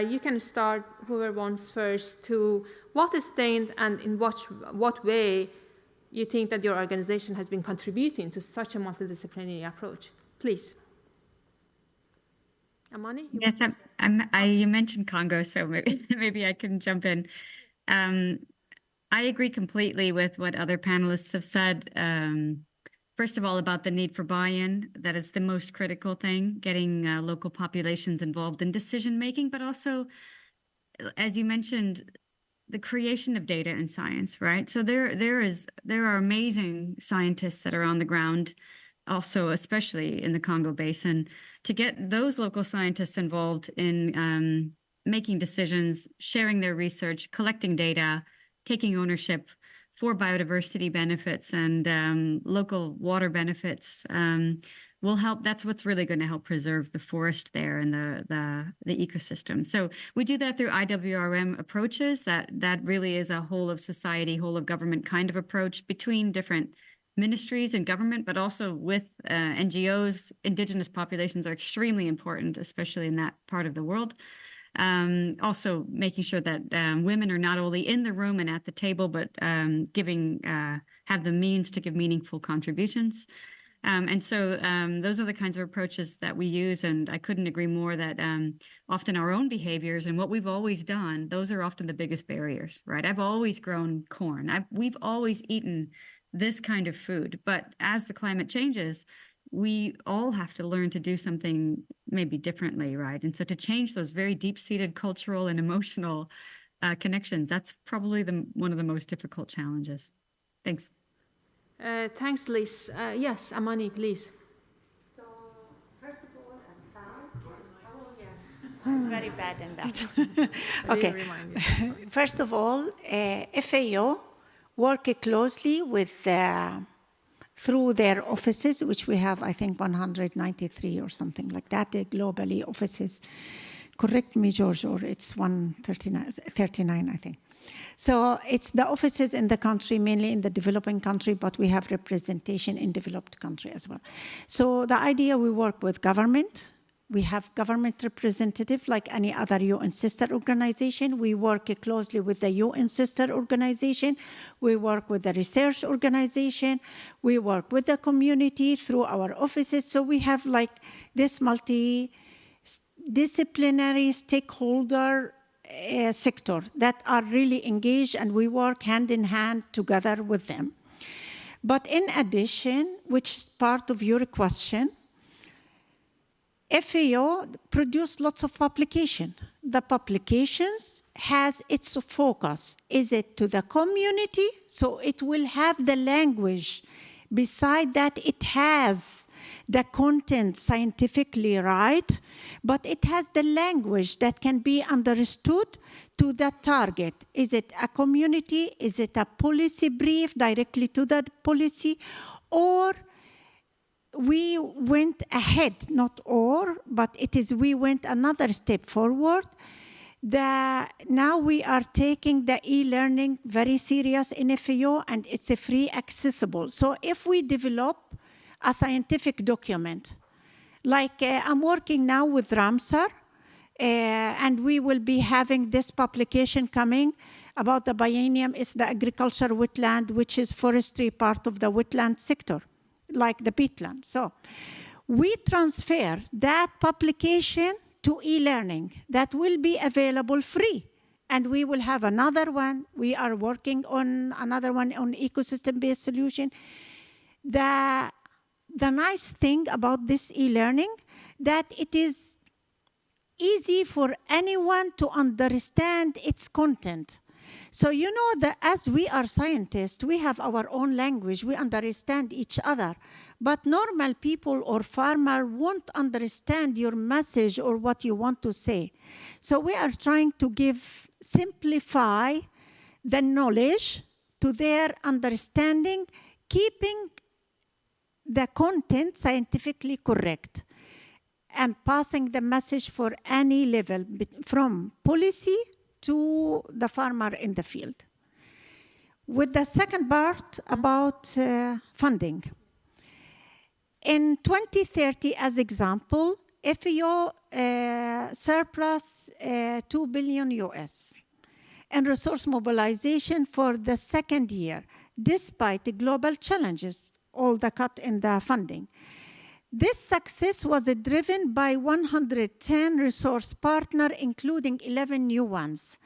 you can start, whoever wants first, to what extent and in what way you think that your organization has been contributing to such a multidisciplinary approach. Please. Amani? Yes, you mentioned Congo, so maybe I can jump in. I agree completely with what other panelists have said. First of all, about the need for buy-in. That is the most critical thing, getting local populations involved in decision-making, but also, as you mentioned, the creation of data and science, right? So there are amazing scientists that are on the ground, also especially in the Congo Basin, to get those local scientists involved in making decisions, sharing their research, collecting data, taking ownership for biodiversity benefits and local water benefits will help. That's what's really going to help preserve the forest there and the ecosystem. So we do that through IWRM approaches. That really is a whole of society, whole of government kind of approach between different ministries and government, but also with NGOs. Indigenous populations are extremely important, especially in that part of the world. Also making sure that women are not only in the room and at the table, but have the means to give meaningful contributions. And so those are the kinds of approaches that we use. And I couldn't agree more that often our own behaviors and what we've always done, those are often the biggest barriers, right? I've always grown corn. We've always eaten this kind of food. But as the climate changes, we all have to learn to do something maybe differently, right? And so to change those very deep-seated cultural and emotional connections, that's probably one of the most difficult challenges. Thanks. Thanks, Liz. Yes, Amani, please. So, first of all, as far, I'm very bad in that. Okay. First of all, FAO work closely with through their offices, which we have, I think, 193 or something like that, globally offices. Correct me, George, or it's 139, I think. So it's the offices in the country, mainly in the developing country, but we have representation in developed country as well. So the idea, we work with government. We have government representative like any other UN sister organization. We work closely with the UN sister organization. We work with the research organization. We work with the community through our offices. So we have like this multidisciplinary stakeholder sector that are really engaged, and we work hand in hand together with them. But in addition, which is part of your question, FAO produced lots of publications. The publications has its focus. Is it to the community? So it will have the language. Beside that, it has the content scientifically right, but it has the language that can be understood to that target. Is it a community? Is it a policy brief directly to that policy? Or we went ahead, not or, but we went another step forward. Now we are taking the e-learning very serious in FAO, and it's a free accessible. So if we develop a scientific document, like I'm working now with Ramsar, and we will be having this publication coming about the biennium is the agriculture wetland, which is forestry part of the wetland sector, like the peatland. So we transfer that publication to e-learning that will be available free. And we will have another one. We are working on another one on ecosystem-based solution. The nice thing about this e-learning that it is easy for anyone to understand its content. So you know that as we are scientists, we have our own language, we understand each other. But normal people or farmer won't understand your message or what you want to say. So we are trying to simplify the knowledge to their understanding, keeping the content scientifically correct and passing the message for any level, from policy to the farmer in the field. With the second part about funding. In 2030, as example, FAO surplus $2 billion US in resource mobilization for the second year, despite the global challenges, all the cut in the funding. This success was driven by 110 resource partners, including 11 new ones,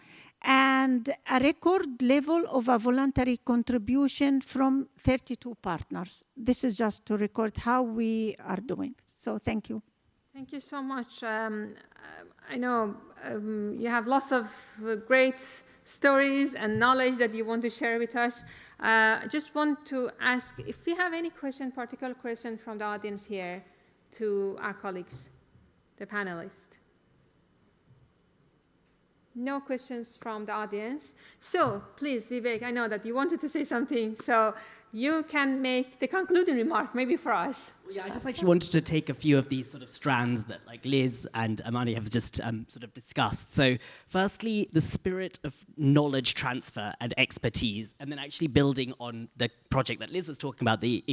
and a record level of a voluntary contribution from 32 partners. This is just to record how we are doing. So thank you. Thank you so much. I know you have lots of great stories and knowledge that you want to share with us. I just want to ask if we have any particular question from the audience here to our colleagues, the panelists. No questions from the audience. So please, Vivek, I know that you wanted to say something, so you can make the concluding remark, maybe for us. Well, yeah, I just actually wanted to take a few of these sort of strands that like Liz and Amani have just sort of discussed. So firstly, the spirit of knowledge transfer and expertise, and then actually building on the project that Liz was talking about, the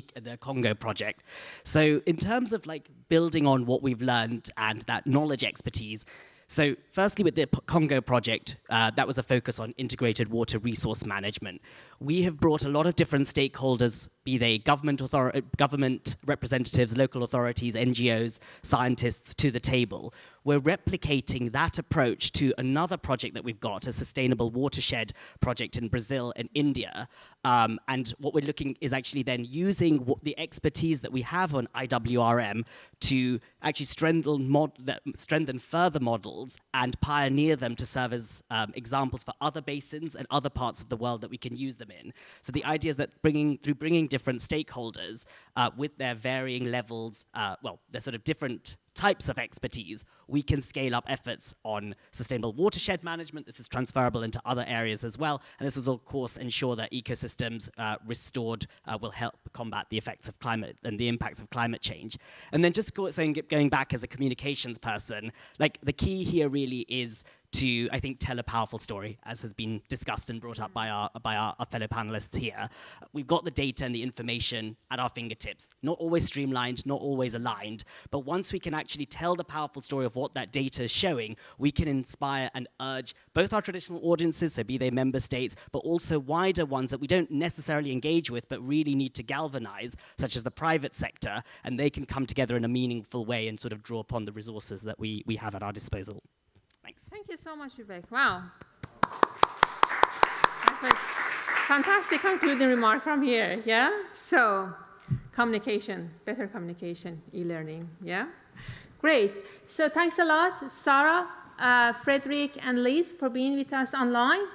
Congo project. So in terms of like building on what we've learned and that knowledge expertise, so firstly, with the Congo project, that was a focus on integrated water resource management. We have brought a lot of different stakeholders, be they government representatives, local authorities, NGOs, scientists, to the table. We're replicating that approach to another project that we've got, a sustainable watershed project in Brazil and India. And what we're looking is actually then using the expertise that we have on IWRM to actually strengthen further models and pioneer them to serve as examples for other basins and other parts of the world that we can use them in. So the idea is that through bringing different stakeholders with their varying levels, they're sort of different types of expertise, we can scale up efforts on sustainable watershed management. This is transferable into other areas as well. And this will, of course, ensure that ecosystems restored will help combat the effects of climate and the impacts of climate change. And then just going back as a communications person, like the key here really is to, I think, tell a powerful story, as has been discussed and brought up by our fellow panelists here. We've got the data and the information at our fingertips, not always streamlined, not always aligned, but once we can actually tell the powerful story of what that data is showing, we can inspire and urge both our traditional audiences, so be they member states, but also wider ones that we don't necessarily engage with, but really need to galvanize, such as the private sector, and they can come together in a meaningful way and sort of draw upon the resources that we have at our disposal. Thanks. Thank you so much, Vivek. Wow. That was fantastic concluding remark from here, yeah? So, communication, better communication, e-learning, yeah? Great. So thanks a lot, Sarah, Frederick, and Liz for being with us online.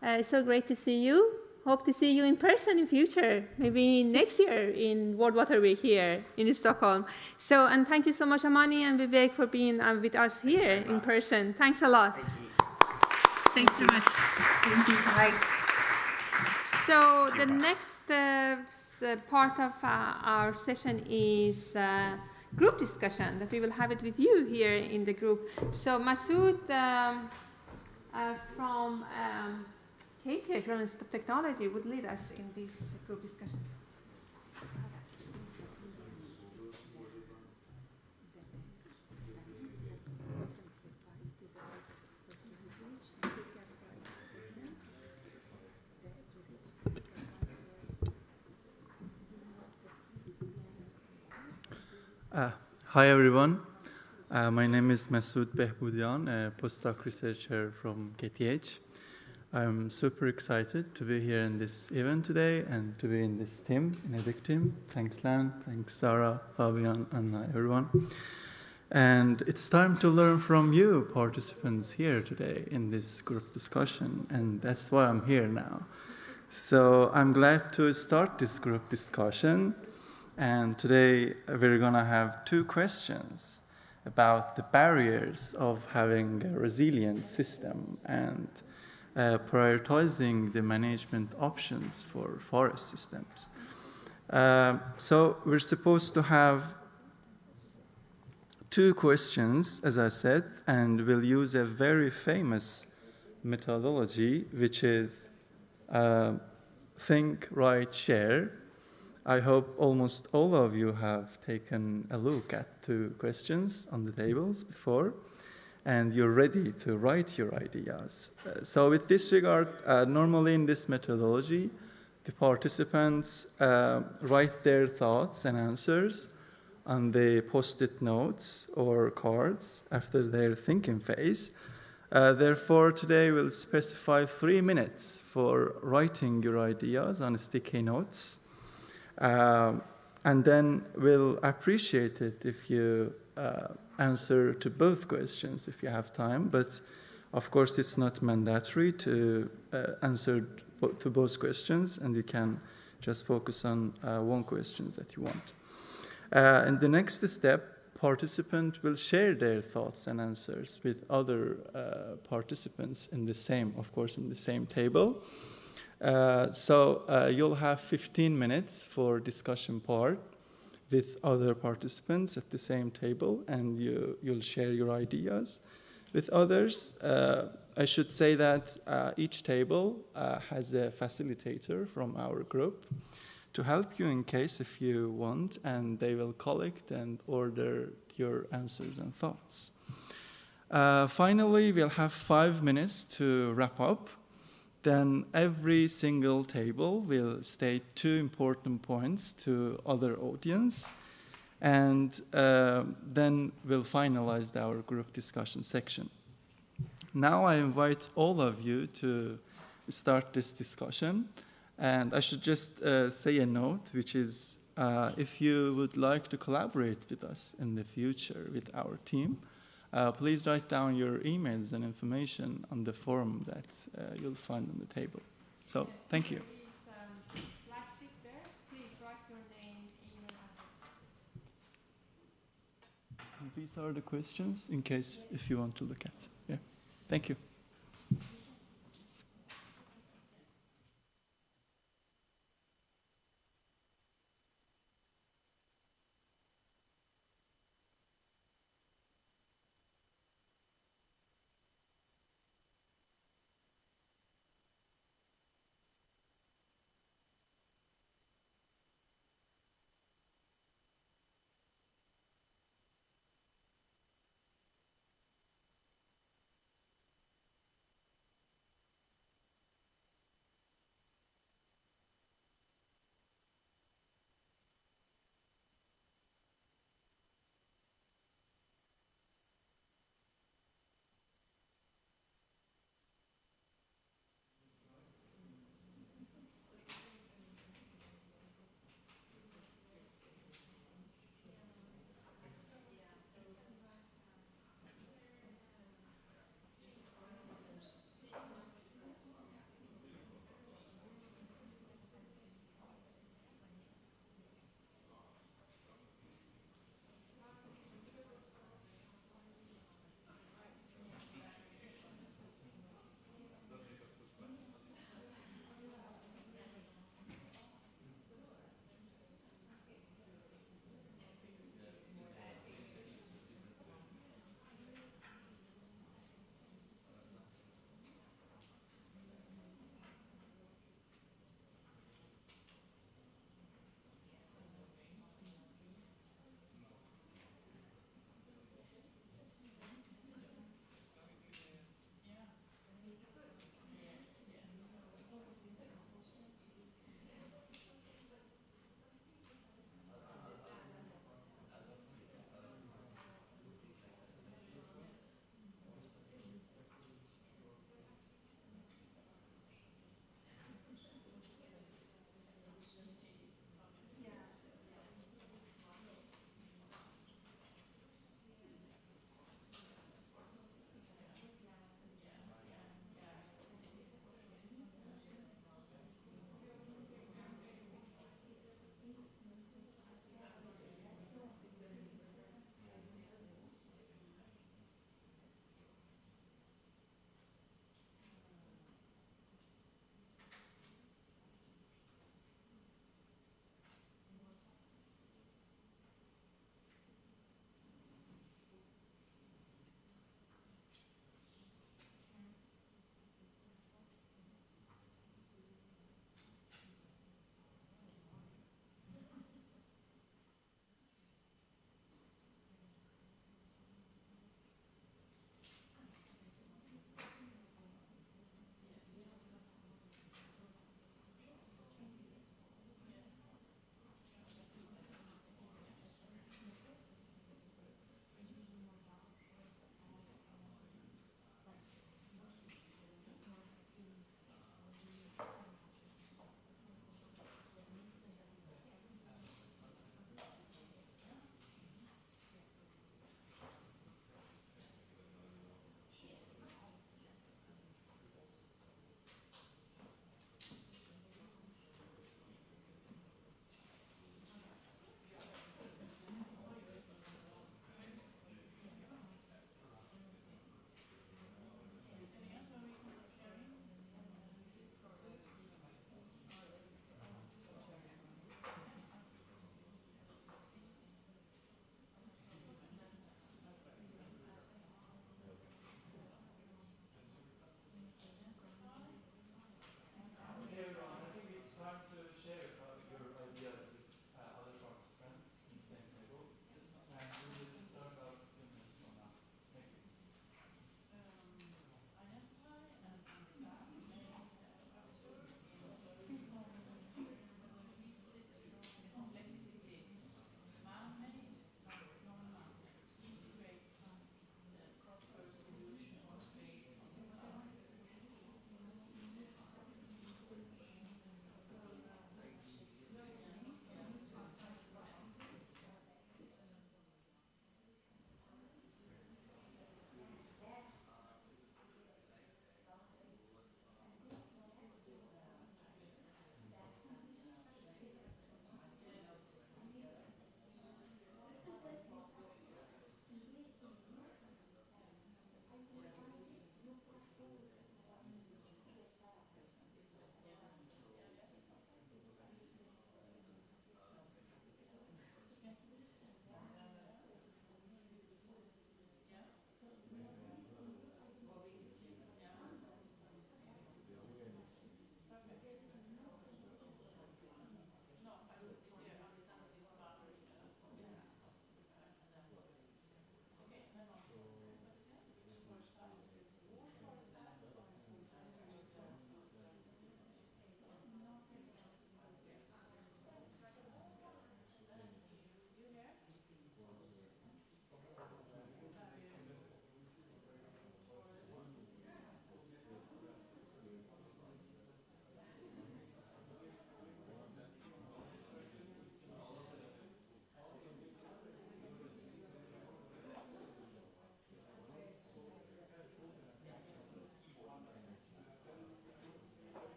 It's so great to see you. hope to see you in person in future, maybe next year in World Water Week here in Stockholm. So, and thank you so much, Amani and Vivek, for being with us here in person. Thanks a lot. Thanks so much. Thank you. Bye. So the next part of our session is group discussion, that we will have it with you here in the group. So Masoud from KTH, Rolling Stop Technology, would lead us in this group discussion. Hi everyone, my name is Masoud Behboudian, a postdoc researcher from KTH. I'm super excited to be here in this event today and to be in this team, in a big team. Thanks Lan, thanks Sarah, Fabian, and everyone. And it's time to learn from you participants here today in this group discussion, and that's why I'm here now. So I'm glad to start this group discussion. And today we're going to have two questions about the barriers of having a resilient system and prioritizing the management options for forest systems. So we're supposed to have two questions, as I said, and we'll use a very famous methodology, which is think, write, share. I hope almost all of you have taken a look at two questions on the tables before, and you're ready to write your ideas. So with this regard, normally in this methodology, the participants write their thoughts and answers on the post-it notes or cards after their thinking phase. Therefore, today we'll specify 3 minutes for writing your ideas on sticky notes. And then we'll appreciate it if you answer to both questions if you have time, but of course it's not mandatory to answer to both questions, and you can just focus on one question that you want. In the next step, participants will share their thoughts and answers with other participants in the same, of course, in the same table. So you'll have 15 minutes for discussion part with other participants at the same table, and you'll share your ideas with others. I should say that each table has a facilitator from our group to help you in case if you want, and they will collect and order your answers and thoughts. Finally, we'll have 5 minutes to wrap up. Then every single table will state 2 important points to other audience, and then we'll finalize our group discussion section. Now I invite all of you to start this discussion, and I should just say a note, which is if you would like to collaborate with us in the future with our team, please write down your emails and information on the form that you'll find on the table. So, thank you. These are the questions in case if you want to look at. Yeah. Thank you.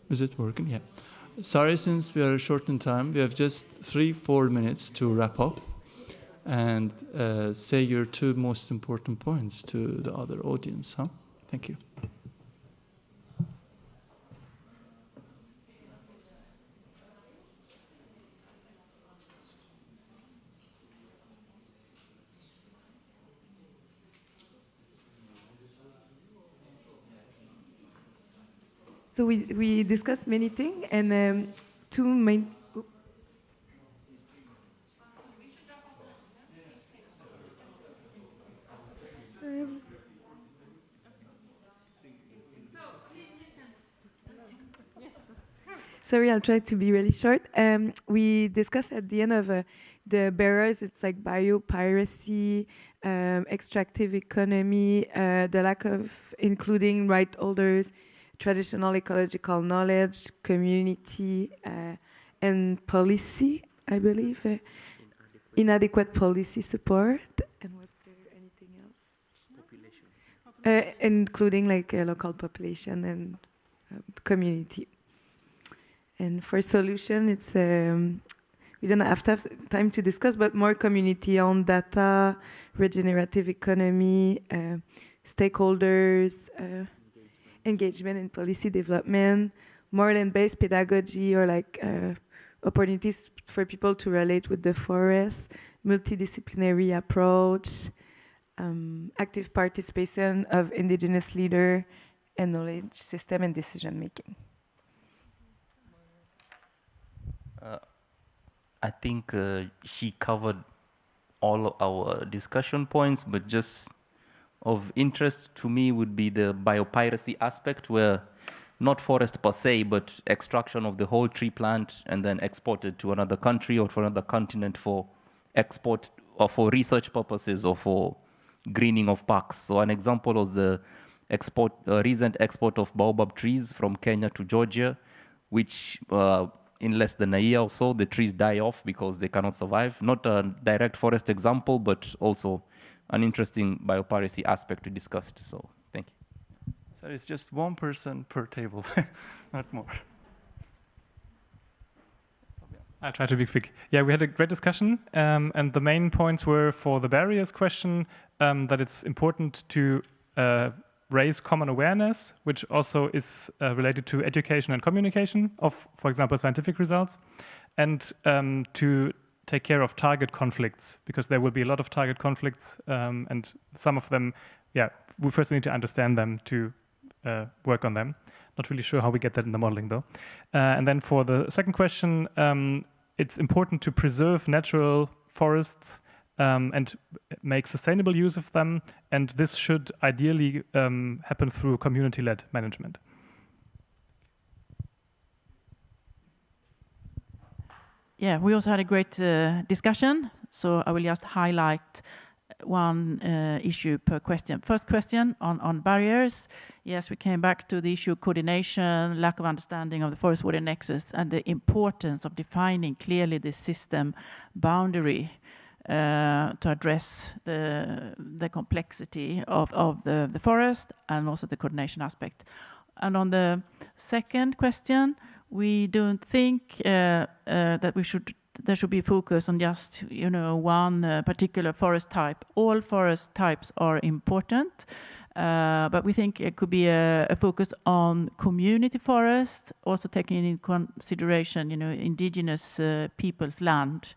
Is it working? Yeah. Sorry, since we are short in time, we have just 3-4 minutes to wrap up and say your 2 most important points to the other audience. Huh? Thank you. So we discussed many things, and 2 main. Sorry, I'll try to be really short. We discussed at the end of the barriers, it's like biopiracy, extractive economy, the lack of including right holders, traditional ecological knowledge, community, and policy, I believe. Inadequate policy support. And was there anything else? Population. Including like local population and community. And for solution, it's we don't have time to discuss, but more community on data, regenerative economy, stakeholders, engagement in policy development, more land-based pedagogy, or like opportunities for people to relate with the forest, multidisciplinary approach, active participation of indigenous leader, and knowledge system and decision making. I think she covered all of our discussion points, but just of interest to me would be the biopiracy aspect, where not forest per se, but extraction of the whole tree plant and then exported to another country or for another continent for export or for research purposes or for greening of parks. So an example was the recent export of baobab trees from Kenya to Georgia, which in less than a year or so, the trees die off because they cannot survive. Not a direct forest example, but also an interesting biopiracy aspect we discussed. So thank you. So it's just 1 person per table, not more. I'll try to be quick. Yeah, we had a great discussion, and the main points were for the barriers question, that it's important to raise common awareness, which also is related to education and communication of, for example, scientific results, and to take care of target conflicts, because there will be a lot of target conflicts, and some of them, yeah, we first need to understand them to work on them. Not really sure how we get that in the modeling, though. And then for the second question, it's important to preserve natural forests and make sustainable use of them, and this should ideally happen through community-led management. Yeah, we also had a great discussion, so I will just highlight one issue per question. First question on barriers. Yes, we came back to the issue of coordination, lack of understanding of the forest-water nexus, and the importance of defining clearly the system boundary to address the complexity of the forest and also the coordination aspect. And on the second question, we don't think that there should be focus on just one particular forest type. All forest types are important, but we think it could be a focus on community forest, also taking into consideration indigenous people's land.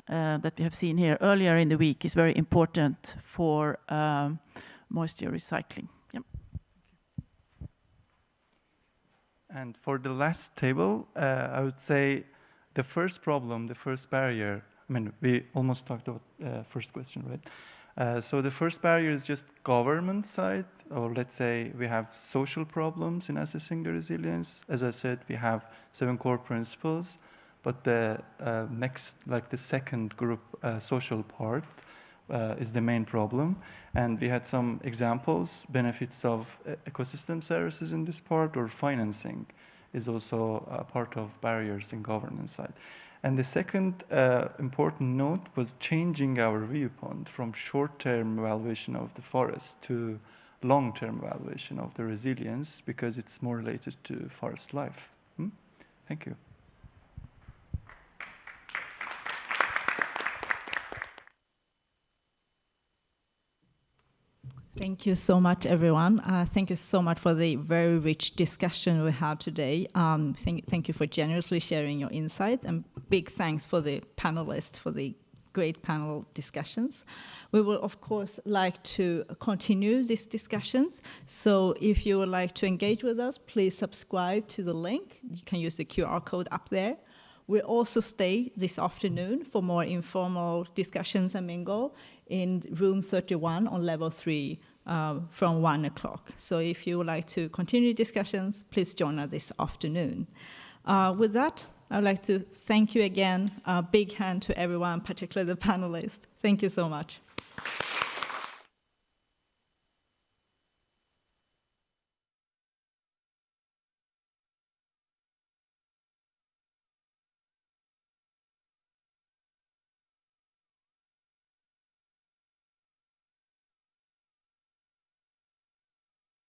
That we have seen here earlier in the week is very important for moisture recycling. Yep. And for the last table, I would say the first problem, the first barrier, I mean, we almost talked about first question, right? So the first barrier is just government side, or let's say we have social problems in assessing the resilience. As I said, we have 7 core principles. But the next, like the second group, social part, is the main problem. And we had some examples, benefits of ecosystem services in this part, or financing is also a part of barriers in governance side. And the second important note was changing our viewpoint from short-term evaluation of the forest to long-term evaluation of the resilience, because it's more related to forest life. Thank you. Thank you so much, everyone. Thank you so much for the very rich discussion we had today. Thank you for generously sharing your insights, and big thanks for the panelists for the great panel discussions. We will, of course, like to continue these discussions. So if you would like to engage with us, please subscribe to the link. You can use the QR code up there. We'll also stay this afternoon for more informal discussions and mingle in room 31 on level 3 from 1 o'clock. So if you would like to continue discussions, please join us this afternoon. With that, I'd like to thank you again. A big hand to everyone, particularly the panelists. Thank you so much.